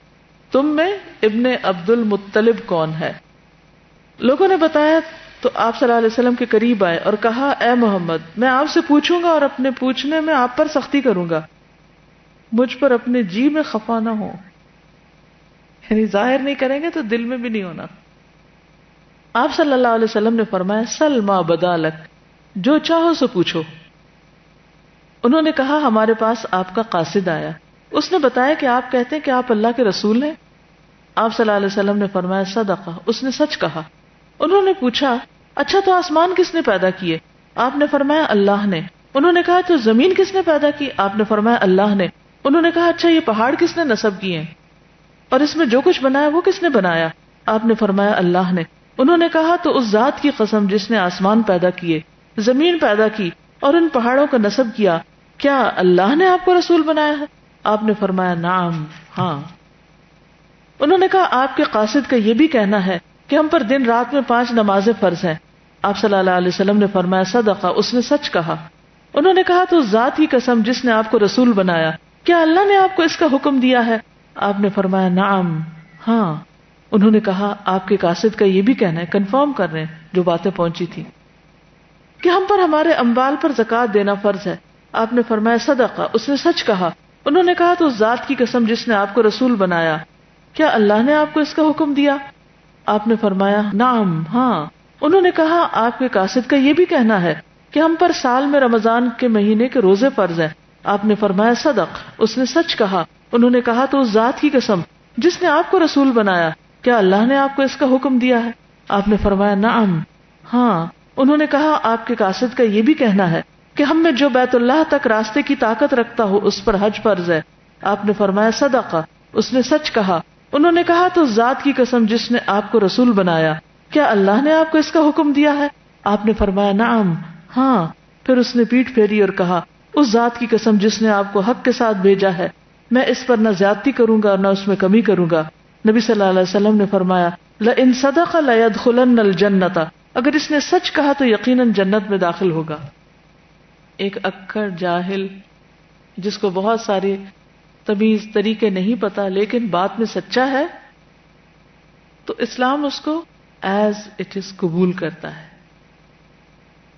تم میں ابن عبد المطلب کون ہے؟ لوگوں نے بتایا تو آپ صلی اللہ علیہ وسلم کے قریب آئے اور کہا اے محمد، میں آپ سے پوچھوں گا اور اپنے پوچھنے میں آپ پر سختی کروں گا. مجھ پر اپنے جی میں خفا نہ ہو. یعنی ظاہر نہیں کریں گے تو دل میں بھی نہیں ہونا. آپ صلی اللہ علیہ وسلم نے فرمایا سل ما بدا لک، جو چاہو سو پوچھو. انہوں نے کہا ہمارے پاس آپ کا قاصد آیا. اس نے بتایا کہ آپ کہتے ہیں کہ آپ اللہ کے رسول ہیں. آپ صلی اللہ علیہ وسلم نے فرمایا صدقہ، اس نے سچ کہا. انہوں نے پوچھا اچھا تو آسمان کس نے پیدا کیے؟ آپ نے فرمایا اللہ نے. انہوں نے کہا تو زمین کس نے پیدا کی؟ آپ نے فرمایا اللہ نے. انہوں نے کہا اچھا یہ پہاڑ کس نے نصب کیے ہیں اور اس میں جو کچھ بنایا وہ کس نے بنایا؟ آپ نے فرمایا اللہ نے. انہوں نے کہا تو اس ذات کی قسم جس نے آسمان پیدا کیے، زمین پیدا کی اور ان پہاڑوں کا نصب کیا، کیا اللہ نے آپ کو رسول بنایا ہے؟ آپ نے فرمایا نعم، ہاں. انہوں نے کہا آپ کے قاصد کا یہ بھی کہنا ہے کہ ہم پر دن رات میں 5 نمازیں فرض ہیں. آپ صلی اللہ علیہ وسلم نے فرمایا صدقہ، اس نے سچ کہا. انہوں نے کہا تو اس ذات کی قسم جس نے آپ کو رسول بنایا، کیا اللہ نے آپ کو اس کا حکم دیا ہے؟ آپ نے فرمایا نعم، ہاں. انہوں نے کہا آپ کے قاصد کا یہ بھی کہنا ہے، کنفرم کر رہے ہیں جو باتیں پہنچی تھی، کہ ہم پر ہمارے اموال پر زکوٰۃ دینا فرض ہے. آپ نے فرمایا صدقہ، اس نے سچ کہا. انہوں نے کہا تو اس ذات کی قسم جس نے آپ کو رسول بنایا، کیا اللہ نے آپ کو اس کا حکم دیا؟ آپ نے فرمایا نعم، ہاں. انہوں نے کہا آپ کے قاصد کا یہ بھی کہنا ہے کہ ہم پر سال میں رمضان کے مہینے کے روزے فرض ہیں. آپ نے فرمایا صدق، اس نے سچ کہا. انہوں نے کہا تو اس ذات کی قسم جس نے آپ کو رسول بنایا، کیا اللہ نے آپ کو اس کا حکم دیا ہے؟ آپ نے فرمایا نعم، ہاں. انہوں نے کہا آپ کے قاصد کا یہ بھی کہنا ہے کہ ہم میں جو بیت اللہ تک راستے کی طاقت رکھتا ہو اس پر حج فرض ہے. آپ نے فرمایا صدقہ، اس نے سچ کہا. انہوں نے کہا تو اس ذات کی قسم جس نے آپ کو رسول بنایا، کیا اللہ نے آپ کو اس کا حکم دیا ہے؟ آپ نے فرمایا نعم، ہاں. پھر اس نے پیٹھ پھیری اور کہا اس ذات کی قسم جس نے آپ کو حق کے ساتھ بھیجا ہے، میں اس پر نہ زیادتی کروں گا اور نہ اس میں کمی کروں گا. نبی صلی اللہ علیہ وسلم نے فرمایا لئن صدق لیدخلن الجنۃ، اگر اس نے سچ کہا تو یقیناً جنت میں داخل ہوگا. ایک اکڑ جاہل جس کو بہت سارے تمیز طریقے نہیں پتا لیکن بات میں سچا ہے، تو اسلام اس کو ایز اٹ از قبول کرتا ہے،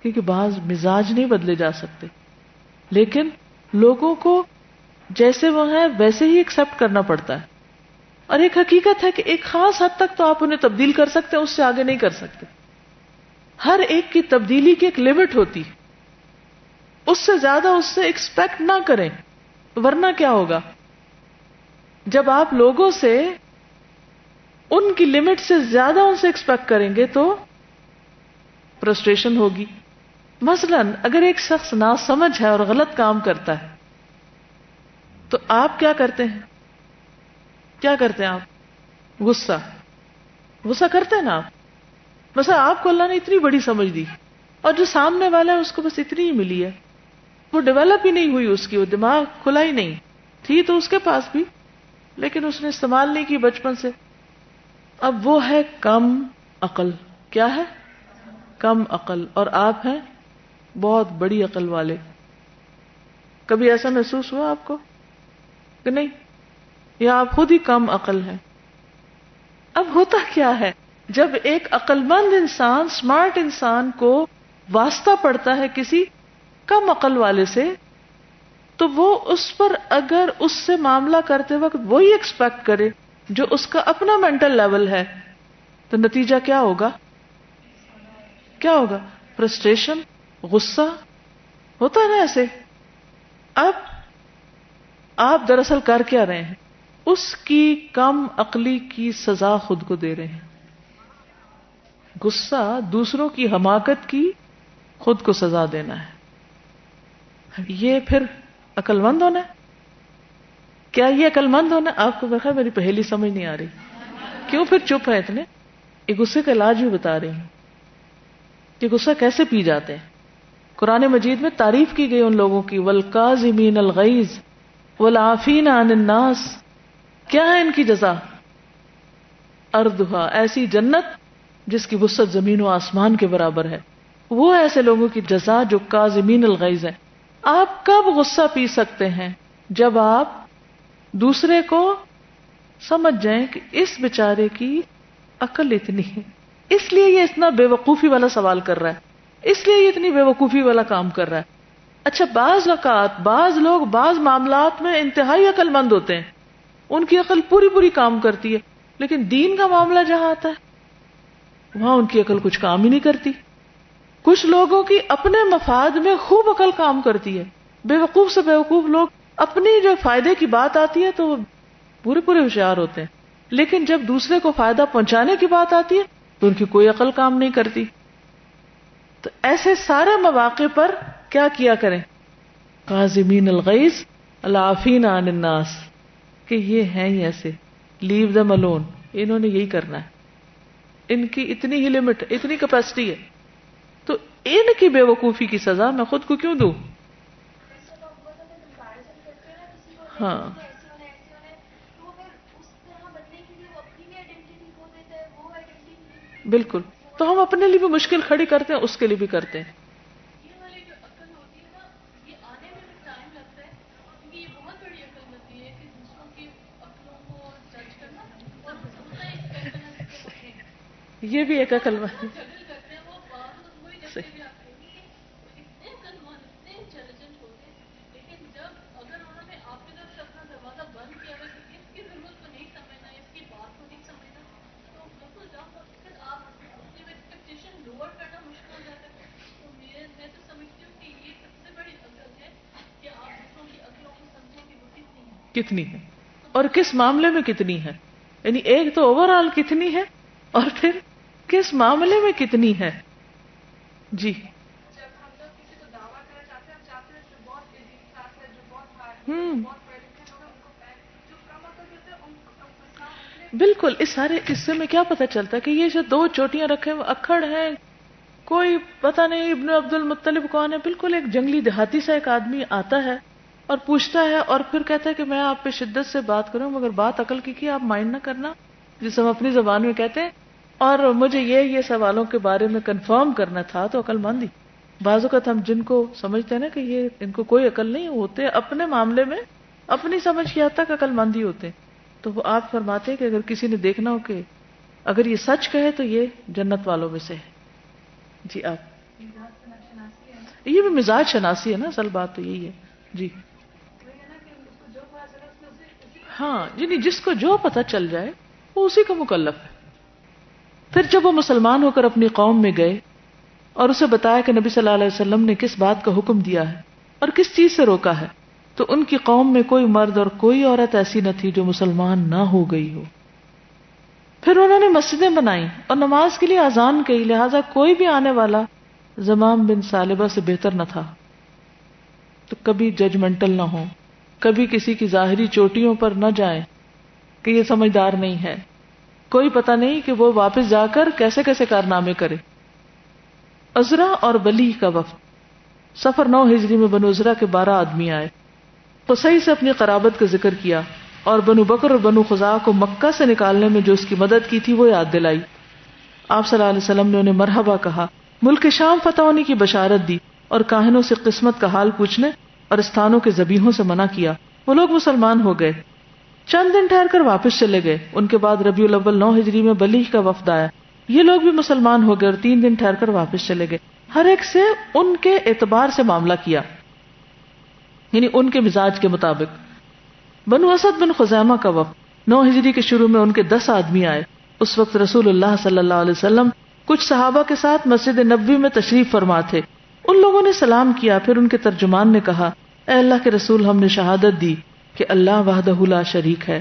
کیونکہ بعض مزاج نہیں بدلے جا سکتے، لیکن لوگوں کو جیسے وہ ہیں ویسے ہی ایکسپٹ کرنا پڑتا ہے. اور ایک حقیقت ہے کہ ایک خاص حد تک تو آپ انہیں تبدیل کر سکتے ہیں، اس سے آگے نہیں کر سکتے. ہر ایک کی تبدیلی کی ایک لمٹ ہوتی، اس سے زیادہ اس سے ایکسپیکٹ نہ کریں، ورنہ کیا ہوگا؟ جب آپ لوگوں سے ان کی لمٹ سے زیادہ ان سے ایکسپیکٹ کریں گے تو فرسٹریشن ہوگی. مثلا اگر ایک شخص ناسمجھ ہے اور غلط کام کرتا ہے تو آپ کیا کرتے ہیں؟ آپ غصہ کرتے ہیں نا. آپ مثلا آپ کو اللہ نے اتنی بڑی سمجھ دی اور جو سامنے والا ہے اس کو بس اتنی ہی ملی ہے، وہ ڈیولپ ہی نہیں ہوئی، اس کی وہ دماغ کھلا ہی نہیں تھی تو اس کے پاس بھی، لیکن اس نے استعمال نہیں کی بچپن سے. اب وہ ہے کم عقل. کیا ہے؟ کم عقل. اور آپ ہیں بہت بڑی عقل والے. کبھی ایسا محسوس ہوا آپ کو کہ نہیں؟ یا آپ خود ہی کم عقل ہیں؟ اب ہوتا کیا ہے جب ایک عقل مند انسان، اسمارٹ انسان کو واسطہ پڑتا ہے کسی کم عقل والے سے، تو وہ اس پر اگر اس سے معاملہ کرتے وقت وہی ایکسپیکٹ کرے جو اس کا اپنا مینٹل لیول ہے، تو نتیجہ کیا ہوگا؟ کیا ہوگا؟ فرسٹریشن، غصہ ہوتا ہے نا ایسے. اب آپ دراصل کر کیا رہے ہیں؟ اس کی کم عقلی کی سزا خود کو دے رہے ہیں. غصہ دوسروں کی حماقت کی خود کو سزا دینا ہے. یہ پھر عقل مند ہونا ہے؟ کیا یہ عقل مند ہونا ہے؟ آپ کو دیکھا میری پہلی سمجھ نہیں آ رہی، کیوں پھر چپ ہے اتنے؟ یہ غصے کا علاج بھی بتا رہی ہوں کہ غصہ کیسے پی جاتے ہیں. قرآن مجید میں تعریف کی گئی ان لوگوں کی، والکاظمین الغیظ والعافین عن الناس. کیا ہے ان کی جزا؟ ارضھا، ایسی جنت جس کی وسعت زمین و آسمان کے برابر ہے. وہ ایسے لوگوں کی جزا جو کاظمین الغیظ ہیں. آپ کب غصہ پی سکتے ہیں؟ جب آپ دوسرے کو سمجھ جائیں کہ اس بیچارے کی عقل اتنی ہے، اس لیے یہ اتنا بے وقوفی والا سوال کر رہا ہے، اس لیے یہ اتنی بے وقوفی والا کام کر رہا ہے. اچھا، بعض اوقات بعض لوگ بعض معاملات میں انتہائی عقل مند ہوتے ہیں، ان کی عقل پوری پوری کام کرتی ہے، لیکن دین کا معاملہ جہاں آتا ہے وہاں ان کی عقل کچھ کام ہی نہیں کرتی. کچھ لوگوں کی اپنے مفاد میں خوب عقل کام کرتی ہے. بے وقوف سے بے وقوف لوگ اپنی جو فائدے کی بات آتی ہے تو وہ پورے پورے ہوشیار ہوتے ہیں، لیکن جب دوسرے کو فائدہ پہنچانے کی بات آتی ہے تو ان کی کوئی عقل کام نہیں کرتی. تو ایسے سارے مواقع پر کیا کیا کریں؟ کاظمین الغیظ العافین عن الناس، کہ یہ ہیں ہی ایسے، لیو them alone. انہوں نے یہی کرنا ہے، ان کی اتنی ہی لمٹ، اتنی کیپیسٹی ہے، تو ان کی بے وقوفی کی سزا میں خود کو کیوں دوں؟ ہاں بالکل. تو ہم اپنے لیے بھی مشکل کھڑی کرتے ہیں، اس کے لیے بھی کرتے ہیں. یہ والی جو عقل ہوتی ہے نا، یہ آنے میں بھی ٹائم لگتا ہے، کیونکہ یہ بہت بڑی عقل ہوتی ہے کہ دوسروں کی عقلوں کو جج کرنا اور اتنا ایکسپیکٹ کرنا کہ وہ ہیں. یہ بھی ایک عقل مند جگل کرتے ہیں وہ بعض وہی جیسے بھی آپ کہیں گے کہ اتنے عقل مند، اتنے انٹیلیجنٹ ہوتے ہیں، لیکن جب اگر انہوں نے آپ کی طرف سے اپنا دروازہ بند کیا ہوا کہ اس کی ضرورت کو نہیں سمجھنا، اس کی بات کو نہیں سمجھنا، تو بالکل جب پھر آپ اپنی ایکسپیکٹیشن لوور کرنا مشکل ہو جاتا ہے. تو میں تو سمجھتی ہوں کہ یہ سب سے بڑی عقل ہے کہ آپ دوسروں کی عقلوں کو سمجھیں کہ وہ کتنی ہے اور کس معاملے میں کتنی ہے. یعنی ایک تو اوور آل کتنی ہے اور پھر کس معاملے میں کتنی ہے. جی جب ہم لوگ کسی کو دعویٰ کرنا چاہتے ہیں، ہم چاہتے ہیں جو بہت انصاف ہے، جو بہت ہارڈ ہے، بہت پڑھے لکھے لوگ ہیں ان کو جو کم عقل ہوتے ہیں ان کو کم. بالکل. اس سارے قصے میں کیا پتہ چلتا ہے کہ یہ جو دو چوٹیاں رکھے ہوئے اکھڑ ہیں، کوئی پتہ نہیں ابن عبد المطلب کون ہے، بالکل ایک جنگلی دیہاتی سا ایک آدمی آتا ہے اور پوچھتا ہے اور پھر کہتا ہے کہ میں آپ پہ شدت سے بات کروں، مگر بات عقل کی آپ مائنڈ نہ کرنا، جسے ہم اپنی زبان میں کہتے ہیں، اور مجھے یہ سوالوں کے بارے میں کنفرم کرنا تھا. تو عقل مند ہی. بعض اوقات ہم جن کو سمجھتے ہیں نا کہ یہ ان کو کوئی عقل نہیں، ہوتے اپنے معاملے میں اپنی سمجھ کی حد تک عقل مند ہی ہوتے. تو وہ آپ فرماتے ہیں کہ اگر کسی نے دیکھنا ہو کہ اگر یہ سچ کہے تو یہ جنت والوں میں سے ہے. جی آپ یہ بھی مزاج شناسی ہے نا، اصل بات تو یہی ہے. جی ہاں، یعنی جس کو جو پتہ چل جائے وہ اسی کا مکلف ہے. پھر جب وہ مسلمان ہو کر اپنی قوم میں گئے اور اسے بتایا کہ نبی صلی اللہ علیہ وسلم نے کس بات کا حکم دیا ہے اور کس چیز سے روکا ہے، تو ان کی قوم میں کوئی مرد اور کوئی عورت ایسی نہ تھی جو مسلمان نہ ہو گئی ہو. پھر انہوں نے مسجدیں بنائیں اور نماز کے لیے اذان کی، لہذا کوئی بھی آنے والا زمام بن ثعلبہ سے بہتر نہ تھا. تو کبھی ججمنٹل نہ ہو، کبھی کسی کی ظاہری چوٹیوں پر نہ جائیں کہ یہ سمجھدار نہیں ہے، کوئی پتہ نہیں کہ وہ واپس جا کر کیسے کیسے کارنامے کرے. عزرا اور بلی کا وفد. سفر 9 ہجری میں بنو عزرا کے 12 آدمی آئے. قصی سے اپنی قرابت کا ذکر کیا اور بنو بکر اور بنو خزاعہ کو مکہ سے نکالنے میں جو اس کی مدد کی تھی وہ یاد دلائی. آپ صلی اللہ علیہ وسلم نے انہیں مرحبا کہا، ملک شام فتح ہونے کی بشارت دی اور کاہنوں سے قسمت کا حال پوچھنے اور استھانوں کے ذبیحوں سے منع کیا. وہ لوگ مسلمان ہو گئے. چند دن ٹھہر کر واپس چلے گئے. ان کے بعد ربیع الاول 9 ہجری میں بلیغ کا وفد آیا. یہ لوگ بھی مسلمان ہو گئے اور 3 دن ٹھہر کر واپس چلے گئے. ہر ایک سے ان کے اعتبار سے معاملہ کیا، یعنی ان کے مزاج کے مطابق. بنو اسد بن خزیمہ کا وفد 9 ہجری کے شروع میں ان کے 10 آدمی آئے. اس وقت رسول اللہ صلی اللہ علیہ وسلم کچھ صحابہ کے ساتھ مسجد نبوی میں تشریف فرما تھے. ان لوگوں نے سلام کیا، پھر ان کے ترجمان نے کہا اے اللہ کے رسول، ہم نے شہادت دی کہ اللہ وحدہ لا شریک ہے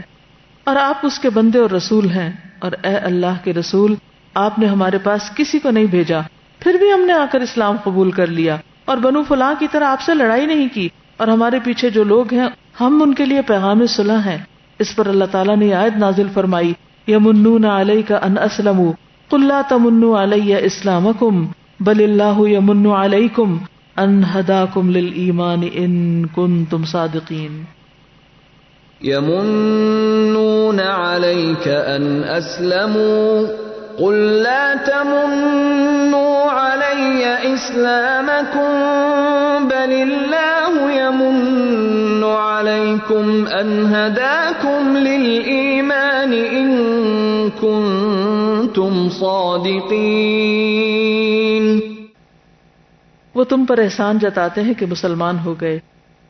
اور آپ اس کے بندے اور رسول ہیں، اور اے اللہ کے رسول آپ نے ہمارے پاس کسی کو نہیں بھیجا، پھر بھی ہم نے آ کر اسلام قبول کر لیا اور بنو فلاں کی طرح آپ سے لڑائی نہیں کی، اور ہمارے پیچھے جو لوگ ہیں ہم ان کے لیے پیغام صلح ہیں. اس پر اللہ تعالیٰ نے آیت نازل فرمائی یمنون علیک ان اسلموا قل لا تمنوا علی اسلامکم بل اللہ یمن علیکم ان ہداکم للایمان ان کنتم صادقین. يمنون عليك أن أسلموا قل لا تمنوا علي إسلامكم بل الله يمن عليكم أن هداكم للإيمان إن كنتم صادقين. وہ تم پر احسان جتاتے ہیں کہ مسلمان ہو گئے.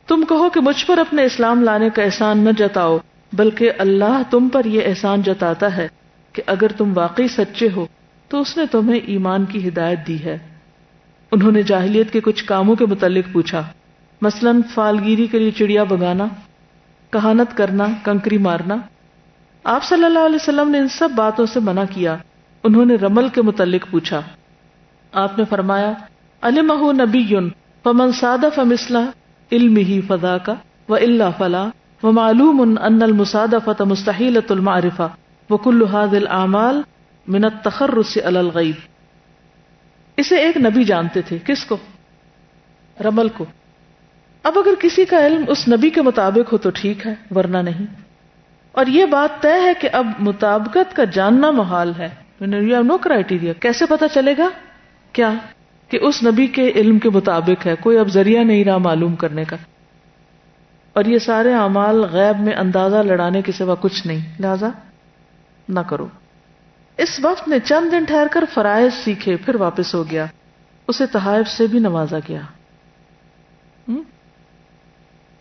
تم کہو کہ مجھ پر اپنے اسلام لانے کا احسان نہ جتاؤ، بلکہ اللہ تم پر یہ احسان جتاتا ہے کہ اگر تم واقعی سچے ہو تو اس نے تمہیں ایمان کی ہدایت دی ہے. انہوں نے جاہلیت کے کچھ کاموں کے متعلق پوچھا، مثلا فالگیری کے لیے چڑیا بگانا، کہانت کرنا، کنکری مارنا. آپ صلی اللہ علیہ وسلم نے ان سب باتوں سے منع کیا. انہوں نے رمل کے متعلق پوچھا. آپ نے فرمایا علمہ نبی فمن صادف مثلہ علمہ فذاک والا فلا ومعلوم ان المصادفۃ مستحیلۃ المعرفہ وکل هذه الاعمال من التخرص علی الغیب. اسے ایک نبی جانتے تھے. کس کو؟ رمل کو. اب اگر کسی کا علم اس نبی کے مطابق ہو تو ٹھیک ہے، ورنہ نہیں. اور یہ بات طے ہے کہ اب مطابقت کا جاننا محال ہے. You have no criteria. کیسے پتا چلے گا؟ کیا کہ اس نبی کے علم کے مطابق ہے، کوئی اب ذریعہ نہیں رہا معلوم کرنے کا. اور یہ سارے اعمال غیب میں اندازہ لڑانے کے سوا کچھ نہیں، لہذا نہ کرو. اس وقت نے چند دن ٹھہر کر فرائض سیکھے، پھر واپس ہو گیا. اسے تحائف سے بھی نوازا گیا.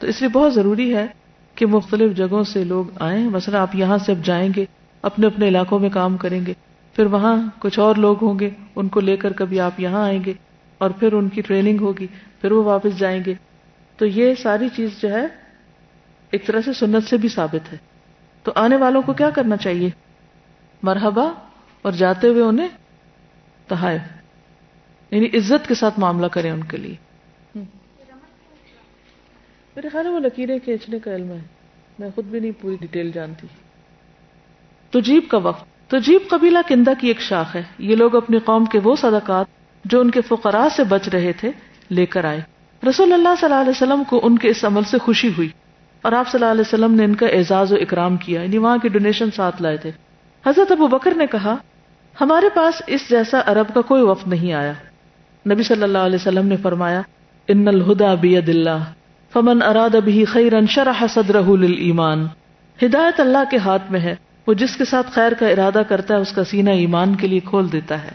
تو اس لیے بہت ضروری ہے کہ مختلف جگہوں سے لوگ آئیں. مثلا آپ یہاں سے اب جائیں گے، اپنے اپنے علاقوں میں کام کریں گے، پھر وہاں کچھ اور لوگ ہوں گے، ان کو لے کر کبھی آپ یہاں آئیں گے اور پھر ان کی ٹریننگ ہوگی، پھر وہ واپس جائیں گے. تو یہ ساری چیز جو ہے ایک طرح سے سنت سے بھی ثابت ہے. تو آنے والوں کو کیا کرنا چاہیے؟ مرحبا، اور جاتے ہوئے انہیں تحائف، یعنی عزت کے ساتھ معاملہ کریں ان کے لیے. میرے خیال میں وہ لکیریں کھینچنے کا علم ہے، میں خود بھی نہیں پوری ڈیٹیل جانتی. تجیب کا وقت. تجیب قبیلہ کندہ کی ایک شاخ ہے. یہ لوگ اپنی قوم کے وہ صدقات جو ان کے فقراء سے بچ رہے تھے لے کر آئے. رسول اللہ صلی اللہ علیہ وسلم کو ان کے اس عمل سے خوشی ہوئی اور آپ صلی اللہ علیہ وسلم نے ان کا اعزاز و اکرام کیا، یعنی وہاں کی ڈونیشن ساتھ لائے تھے. حضرت ابو بکر نے کہا ہمارے پاس اس جیسا عرب کا کوئی وفد نہیں آیا. نبی صلی اللہ علیہ وسلم نے فرمایا ان الہدی بید اللہ فمن اراد به خیرا شرح صدرہ للایمان. ہدایت اللہ کے ہاتھ میں ہے، وہ جس کے ساتھ خیر کا ارادہ کرتا ہے اس کا سینہ ایمان کے لیے کھول دیتا ہے.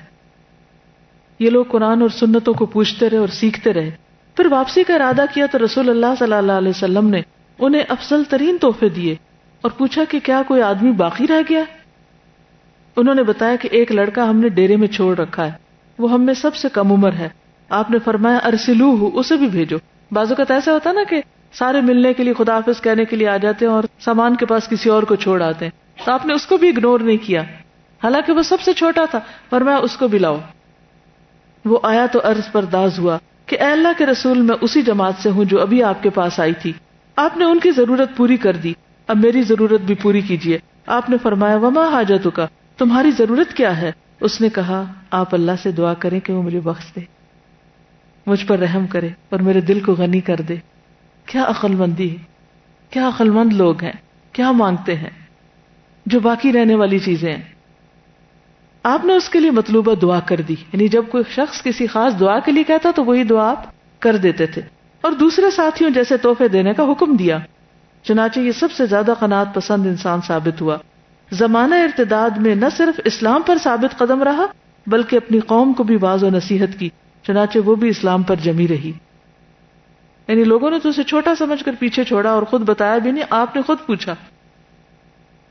یہ لوگ قرآن اور سنتوں کو پوچھتے رہے اور سیکھتے رہے. پھر واپسی کا ارادہ کیا تو رسول اللہ صلی اللہ علیہ وسلم نے انہیں افضل ترین تحفے دیے اور پوچھا کہ کیا کوئی آدمی باقی رہ گیا؟ انہوں نے بتایا کہ ایک لڑکا ہم نے ڈیرے میں چھوڑ رکھا ہے، وہ ہم میں سب سے کم عمر ہے. آپ نے فرمایا ارسلوہ، اسے بھی بھیجو. بعض اوقات ایسا ہوتا نا کہ سارے ملنے کے لیے خدا حافظ کہنے کے لیے آ جاتے ہیں اور سامان کے پاس کسی اور کو چھوڑ آتے ہیں، تو آپ نے اس کو بھی اگنور نہیں کیا، حالانکہ وہ سب سے چھوٹا تھا. فرمایا اس کو بھی لاؤ. وہ آیا تو عرض پر داز ہوا کہ اے اللہ کے رسول، میں اسی جماعت سے ہوں جو ابھی آپ کے پاس آئی تھی. آپ نے ان کی ضرورت پوری کر دی، اب میری ضرورت بھی پوری کیجیے. آپ نے فرمایا وما حاجتک، تمہاری ضرورت کیا ہے؟ اس نے کہا آپ اللہ سے دعا کریں کہ وہ مجھے بخش دے، مجھ پر رحم کرے اور میرے دل کو غنی کر دے. کیا عقل مندی ہے، کیا عقل مند لوگ ہیں، کیا مانگتے ہیں جو باقی رہنے والی چیزیں ہیں. آپ نے اس کے لیے مطلوبہ دعا کر دی، یعنی جب کوئی شخص کسی خاص دعا کے لیے کہتا تو وہی دعا آپ کر دیتے تھے. اور دوسرے ساتھیوں جیسے تحفے دینے کا حکم دیا. چنانچہ یہ سب سے زیادہ قناعت پسند انسان ثابت ہوا. زمانہ ارتداد میں نہ صرف اسلام پر ثابت قدم رہا بلکہ اپنی قوم کو بھی واعظ و نصیحت کی، چنانچہ وہ بھی اسلام پر جمی رہی. یعنی لوگوں نے تو اسے چھوٹا سمجھ کر پیچھے چھوڑا اور خود بتایا بھی نہیں، آپ نے خود پوچھا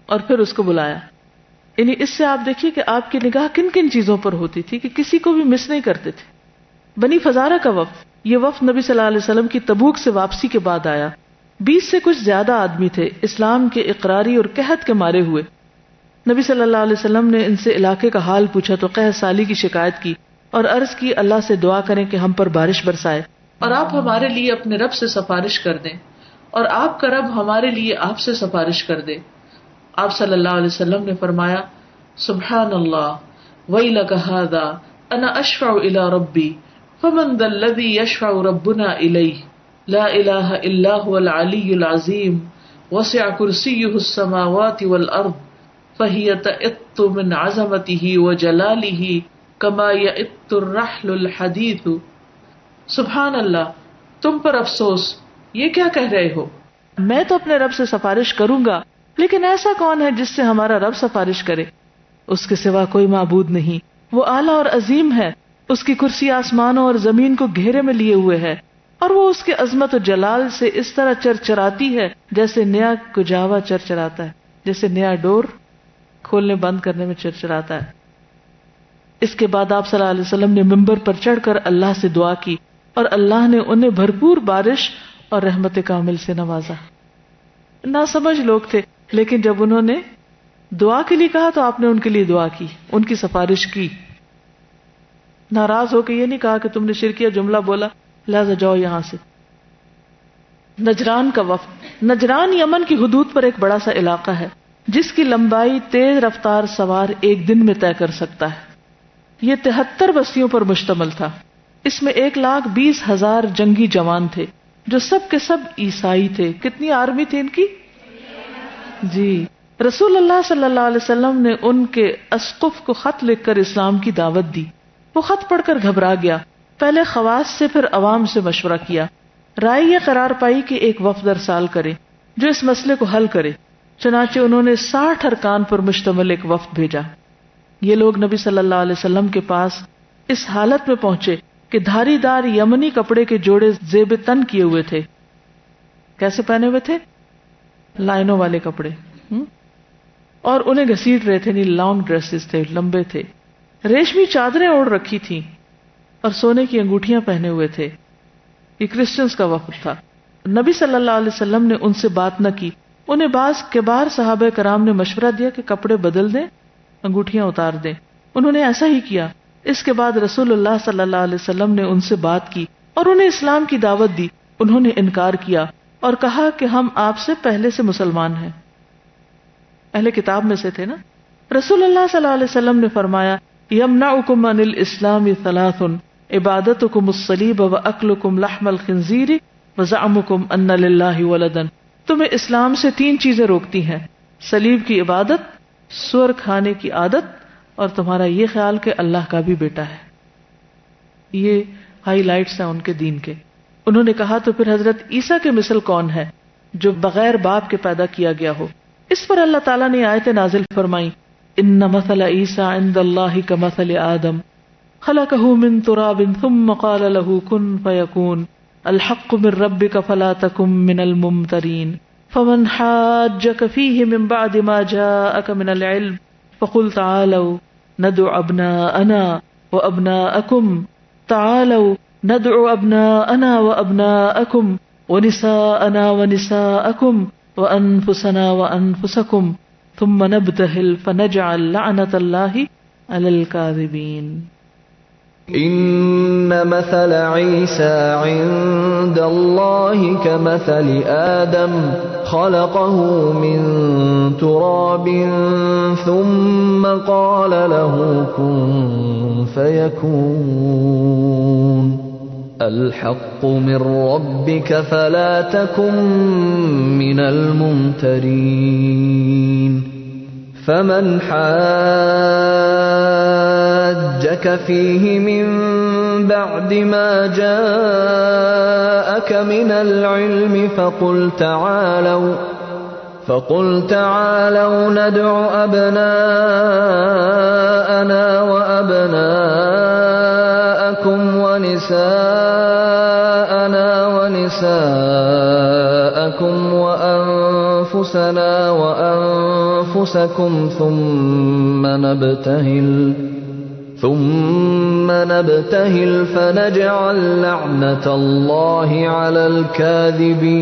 اور پھر اس کو بلایا. یعنی اس سے آپ دیکھیے کہ آپ کی نگاہ کن کن چیزوں پر ہوتی تھی کہ کسی کو بھی مس نہیں کرتے تھے. بنی فزارہ کا وفد، یہ وفد نبی صلی اللہ علیہ وسلم کی تبوک سے واپسی کے بعد آیا. 20 سے کچھ زیادہ آدمی تھے، اسلام کے اقراری اور قحط کے مارے ہوئے. نبی صلی اللہ علیہ وسلم نے ان سے علاقے کا حال پوچھا تو قحط سالی کی شکایت کی اور عرض کی اللہ سے دعا کریں کہ ہم پر بارش برسائے اور آپ ہمارے لیے اپنے رب سے سفارش کر دیں اور آپ کا رب ہمارے لیے آپ سے سفارش کر دے. آپ صلی اللہ علیہ وسلم نے فرمایا سبحان اللہ ویلک ھذا انا اشفع الی ربی فمن ذا الذی یشفع ربنا الیہ لا الہ الا هو العلی العظیم وسع کرسیہ السماوات والارض فہی تئط من عظمتہ وجلالہ کما یئط الرحل الحدیث. سبحان اللہ، تم پر افسوس، یہ کیا کہہ رہے ہو؟ میں تو اپنے رب سے سفارش کروں گا، لیکن ایسا کون ہے جس سے ہمارا رب سفارش کرے؟ اس کے سوا کوئی معبود نہیں. وہ اعلیٰ اور عظیم ہے، اس کی کرسی آسمانوں اور زمین کو گھیرے میں لیے ہوئے ہے، اور وہ اس کے عظمت و جلال سے اس طرح چرچراتی ہے جیسے نیا کجاوا چرچراتا ہے، جیسے نیا ڈور کھولنے بند کرنے میں چرچراتا ہے. اس کے بعد آپ صلی اللہ علیہ وسلم نے ممبر پر چڑھ کر اللہ سے دعا کی اور اللہ نے انہیں بھرپور بارش اور رحمت کامل سے نوازا. ناسمجھ لوگ تھے، لیکن جب انہوں نے دعا کے لیے کہا تو آپ نے ان کے لیے دعا کی، ان کی سفارش کی. ناراض ہو کے یہ نہیں کہا کہ تم نے شرکیہ جملہ بولا لہذا جاؤ یہاں سے. نجران کا وفد، نجران یمن کی حدود پر ایک بڑا سا علاقہ ہے جس کی لمبائی تیز رفتار سوار ایک دن میں طے کر سکتا ہے. یہ 73 بستیوں پر مشتمل تھا. اس میں 1,20,000 جنگی جوان تھے جو سب کے سب عیسائی تھے. کتنی آرمی تھی ان کی؟ جی. رسول اللہ صلی اللہ علیہ وسلم نے ان کے اسقف کو خط لکھ کر اسلام کی دعوت دی. وہ خط پڑھ کر گھبرا گیا. پہلے خواص سے پھر عوام سے مشورہ کیا. رائے یہ قرار پائی کہ ایک وفد ارسال کرے جو اس مسئلے کو حل کرے. چنانچہ انہوں نے 60 ارکان پر مشتمل ایک وفد بھیجا. یہ لوگ نبی صلی اللہ علیہ وسلم کے پاس اس حالت میں پہنچے کہ دھاری دار یمنی کپڑے کے جوڑے زیب تن کیے ہوئے تھے. کیسے پہنے ہوئے تھے؟ لائنوں والے کپڑے، اور انہیں گھسیٹ رہے تھے. لانگ ڈریسز تھے، لمبے تھے. ریشمی چادریں اوڑھ رکھی تھیں اور سونے کی انگوٹھیاں پہنے ہوئے تھے. یہ کرسچنز کا وفد تھا. نبی صلی اللہ علیہ وسلم نے ان سے بات نہ کی. انہیں بعض کبار صحابہ کرام نے مشورہ دیا کہ کپڑے بدل دیں، انگوٹھیاں اتار دیں. انہوں نے ایسا ہی کیا. اس کے بعد رسول اللہ صلی اللہ علیہ وسلم نے ان سے بات کی اور انہیں اسلام کی دعوت دی. انہوں نے انکار کیا اور کہا کہ ہم آپ سے پہلے سے مسلمان ہیں، اہل کتاب میں سے تھے نا. رسول اللہ صلی اللہ علیہ وسلم نے فرمایا یمنعکم عن الاسلام ثلاث عبادتکم الصلیب واکلکم لحم الخنزیر وزعمکم ان للہ ولدا. تمہیں اسلام سے 3 چیزیں روکتی ہیں: صلیب کی عبادت، سور کھانے کی عادت، اور تمہارا یہ خیال کہ اللہ کا بھی بیٹا ہے. یہ ہائی لائٹس ہیں ان کے دین کے. انہوں نے کہا تو پھر حضرت عیسیٰ کے مثل کون ہے جو بغیر باپ کے پیدا کیا گیا ہو؟ اس پر اللہ تعالیٰ نے آیت نازل فرمائی ان مثل عیسیٰ عند اللہ کمثل آدم خلقہ من تراب ثم قال له کن فیکون الحق من ربک فلا تکن من الممترین فمن حاجک فیہ من بعد ما جاءک من العلم فقل تعالوا ندعو ابناءنا وابناءکم تعالوا ندعو ابناءنا وابناءکم ونساءنا ونساءکم وانفسنا وانفسکم ثم نبتہل فنجعل لعنت اللہ علی الکاذبین. ان مثل عیسیٰ عند اللہ کمثل آدم خلقه من تراب ثم قال له كن فيكون الحق من ربك فلا تكن من الممترين فمن حاجك فيه من بعد ما جاءك من العلم فقل تعالوا ندع أبناءنا وأبناءكم ونساءنا ونساءكم وأنفسنا وأنفسكم ثم نبتهل فنجعل لعنة الله على الكاذبين.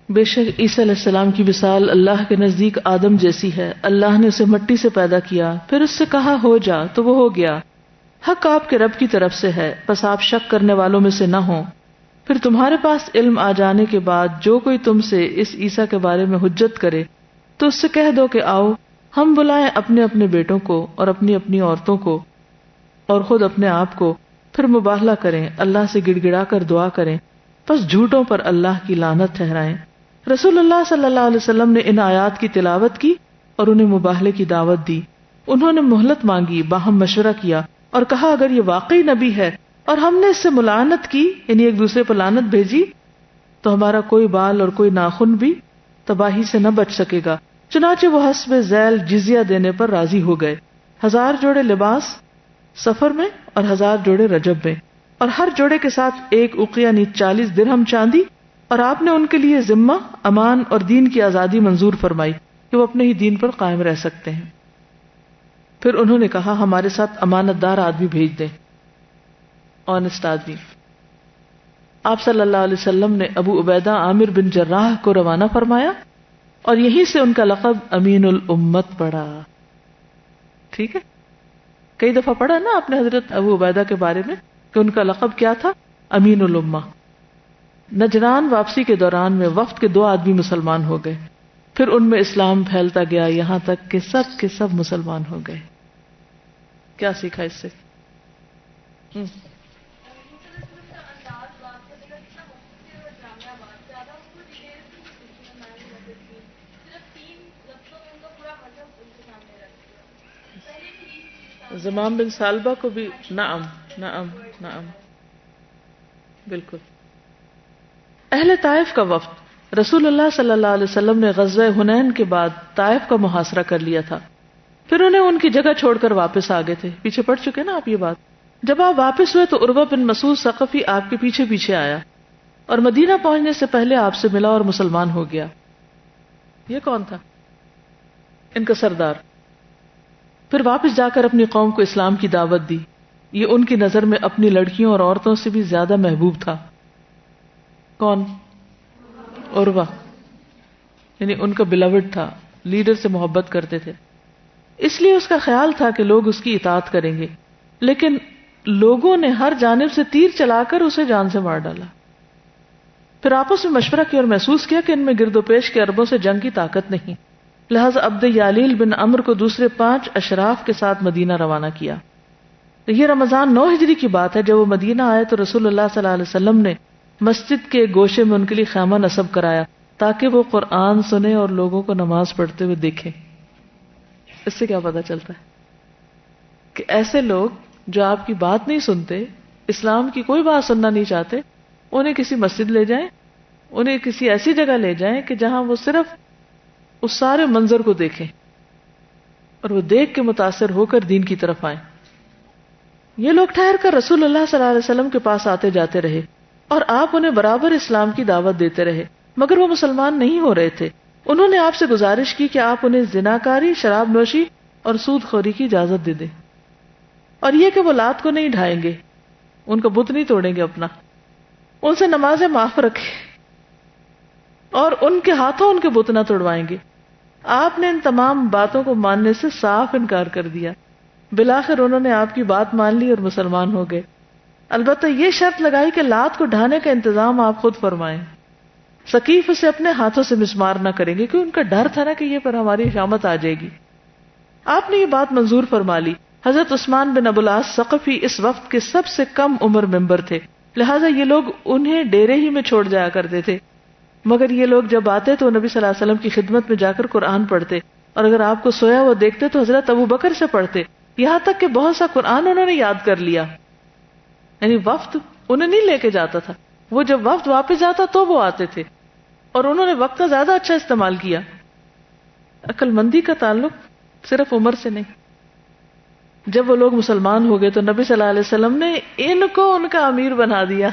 بے شک عیسیٰ علیہ السلام کی مثال اللہ کے نزدیک آدم جیسی ہے. اللہ نے اسے مٹی سے پیدا کیا، پھر اس سے کہا ہو جا تو وہ ہو گیا. حق آپ کے رب کی طرف سے ہے، بس آپ شک کرنے والوں میں سے نہ ہوں. پھر تمہارے پاس علم آ جانے کے بعد جو کوئی تم سے اس عیسیٰ کے بارے میں حجت کرے تو اس سے کہہ دو کہ آؤ ہم بلائیں اپنے اپنے بیٹوں کو اور اپنی اپنی عورتوں کو اور خود اپنے آپ کو، پھر مباہلہ کریں، اللہ سے گڑ گڑا کر دعا کریں، پس جھوٹوں پر اللہ کی لعنت ٹھہرائیں. رسول اللہ صلی اللہ علیہ وسلم نے ان آیات کی تلاوت کی اور انہیں مباہلے کی دعوت دی. انہوں نے مہلت مانگی، باہم مشورہ کیا اور کہا اگر یہ واقعی نبی ہے اور ہم نے اس سے ملعنت کی، یعنی ایک دوسرے پر لعنت بھیجی، تو ہمارا کوئی بال اور کوئی ناخن بھی تباہی سے نہ بچ سکے گا. چنانچہ وہ حسب ذیل جزیہ دینے پر راضی ہو گئے. 1000 جوڑے لباس سفر میں اور 1000 جوڑے رجب میں، اور ہر جوڑے کے ساتھ 1 اوقیہ یعنی 40 درہم چاندی، اور آپ نے ان کے لیے ذمہ، امان اور دین کی آزادی منظور فرمائی کہ وہ اپنے ہی دین پر قائم رہ سکتے ہیں. پھر انہوں نے کہا ہمارے ساتھ امانت دار آدمی بھیج دیں، آنےسٹ آدمی. آپ صلی اللہ علیہ وسلم نے ابو عبیدہ عامر بن جراح کو روانہ فرمایا اور یہیں سے ان کا لقب امین الامت پڑا. ٹھیک ہے، کئی دفعہ پڑھا نا آپ نے حضرت ابو عبیدہ کے بارے میں کہ ان کا لقب کیا تھا؟ امین الامہ. نجران واپسی کے دوران میں وفد کے 2 آدمی مسلمان ہو گئے. پھر ان میں اسلام پھیلتا گیا یہاں تک کہ سب کے سب مسلمان ہو گئے. کیا سیکھا اس سے؟ زمام بن سالبہ کو بھی نعم نعم نعم بالکل. اہل طائف کا وفد رسول اللہ صلی اللہ علیہ وسلم نے غزوہ حنین کے بعد طائف کا محاصرہ کر لیا تھا. پھر انہیں ان کی جگہ چھوڑ کر واپس آ گئے تھے. پیچھے پڑ چکے نا آپ یہ بات. جب آپ واپس ہوئے تو عروہ بن مسعود ثقفی آپ کے پیچھے پیچھے آیا اور مدینہ پہنچنے سے پہلے آپ سے ملا اور مسلمان ہو گیا. یہ کون تھا؟ ان کا سردار. پھر واپس جا کر اپنی قوم کو اسلام کی دعوت دی. یہ ان کی نظر میں اپنی لڑکیوں اور عورتوں سے بھی زیادہ محبوب تھا. کون؟ عروہ. یعنی ان کا بلاوڈ تھا، لیڈر سے محبت کرتے تھے، اس لیے اس کا خیال تھا کہ لوگ اس کی اطاعت کریں گے. لیکن لوگوں نے ہر جانب سے تیر چلا کر اسے جان سے مار ڈالا. پھر آپس میں مشورہ کیا اور محسوس کیا کہ ان میں گرد و پیش کے عربوں سے جنگ کی طاقت نہیں. لہذا عبد یالیل بن عمر کو دوسرے 5 اشراف کے ساتھ مدینہ روانہ کیا. یہ رمضان 9 ہجری کی بات ہے. جب وہ مدینہ آئے تو رسول اللہ صلی اللہ علیہ وسلم نے مسجد کے گوشے میں ان کے لیے خیمہ نصب کرایا تاکہ وہ قرآن سنے اور لوگوں کو نماز پڑھتے ہوئے دیکھیں. اس سے کیا پتہ چلتا ہے کہ ایسے لوگ جو آپ کی بات نہیں سنتے، اسلام کی کوئی بات سننا نہیں چاہتے، انہیں کسی مسجد لے جائیں، انہیں کسی ایسی جگہ لے جائیں کہ جہاں وہ صرف اس سارے منظر کو دیکھیں اور وہ دیکھ کے متاثر ہو کر دین کی طرف آئیں. یہ لوگ ٹھہر کر رسول اللہ صلی اللہ علیہ وسلم کے پاس آتے جاتے رہے اور آپ انہیں برابر اسلام کی دعوت دیتے رہے، مگر وہ مسلمان نہیں ہو رہے تھے. انہوں نے آپ سے گزارش کی کہ آپ انہیں زناکاری، شراب نوشی اور سود خوری کی اجازت دے دیں، اور یہ کہ وہ لات کو نہیں ڈھائیں گے، ان کا بت نہیں توڑیں گے اپنا، ان سے نمازیں معاف رکھیں اور ان کے ہاتھوں ان کے بت نہ توڑوائیں گے. آپ نے ان تمام باتوں کو ماننے سے صاف انکار کر دیا. بالآخر انہوں نے آپ کی بات مان لی اور مسلمان ہو گئے. البتہ یہ شرط لگائی کہ لات کو ڈھانے کا انتظام آپ خود فرمائیں. ثقیف اسے اپنے ہاتھوں سے مسمار نہ کریں گے کیونکہ ان کا ڈر تھا نا کہ یہ پر ہماری شامت آ جائے گی. آپ نے یہ بات منظور فرما لی. حضرت عثمان بن ابو العاص ثقفی اس وقت کے سب سے کم عمر ممبر تھے، لہٰذا یہ لوگ انہیں ڈیرے ہی میں چھوڑ جایا کرتے تھے. مگر یہ لوگ جب آتے تو نبی صلی اللہ علیہ وسلم کی خدمت میں جا کر قرآن پڑھتے، اور اگر آپ کو سویا ہوا دیکھتے تو حضرت ابو بکر سے پڑھتے، یہاں تک کہ بہت سا قرآن انہوں نے یاد کر لیا. یعنی وفد انہیں نہیں لے کے جاتا تھا، وہ جب وفد واپس آتا تو وہ آتے تھے. اور انہوں نے وقت کا زیادہ اچھا استعمال کیا. عقل مندی کا تعلق صرف عمر سے نہیں. جب وہ لوگ مسلمان ہو گئے تو نبی صلی اللہ علیہ وسلم نے ان کو ان کا امیر بنا دیا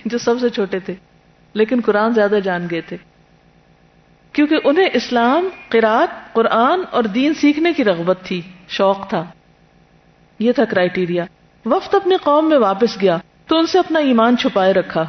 جو سب سے چھوٹے تھے لیکن قرآن زیادہ جان گئے تھے، کیونکہ انہیں اسلام، قرات، قرآن اور دین سیکھنے کی رغبت تھی، شوق تھا. یہ تھا کرائیٹیریا. وفد اپنی قوم میں واپس گیا تو ان سے اپنا ایمان چھپائے رکھا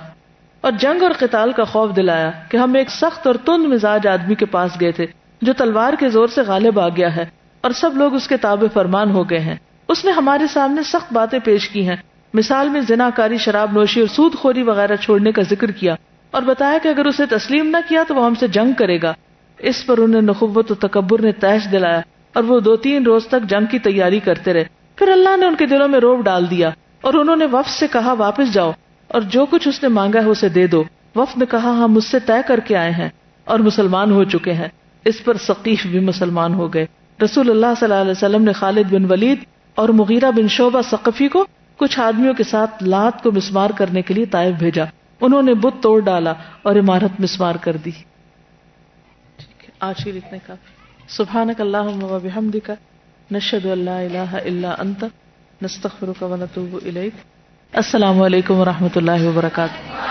اور جنگ اور قتال کا خوف دلایا کہ ہم ایک سخت اور تند مزاج آدمی کے پاس گئے تھے جو تلوار کے زور سے غالب آ گیا ہے اور سب لوگ اس کے تابع فرمان ہو گئے ہیں. اس نے ہمارے سامنے سخت باتیں پیش کی ہیں، مثال میں زنا کاری، شراب نوشی اور سود خوری وغیرہ چھوڑنے کا ذکر کیا اور بتایا کہ اگر اسے تسلیم نہ کیا تو وہ ہم سے جنگ کرے گا. اس پر انہیں نخوت و تکبر نے تیش دلایا اور وہ 2-3 روز تک جنگ کی تیاری کرتے رہے. پھر اللہ نے ان کے دلوں میں رعب ڈال دیا اور انہوں نے وفد سے کہا واپس جاؤ اور جو کچھ اس نے مانگا ہے اسے دے دو. وفد نے کہا ہم مجھ سے طے کر کے آئے ہیں اور مسلمان ہو چکے ہیں. اس پر ثقیف بھی مسلمان ہو گئے. رسول اللہ صلی اللہ علیہ وسلم نے خالد بن ولید اور مغیرہ بن شعبہ ثقفی کو کچھ آدمیوں کے ساتھ لات کو مسمار کرنے کے لیے طائف بھیجا. انہوں نے بت توڑ ڈالا اور عمارت مسمار کر دی. آج کے لکھنے کا سبحانک اللہم و بحمدک نشہد ان لا الہ الا انت نستغفرک و نتوب الیک. السلام علیکم و رحمۃ اللہ وبرکاتہ.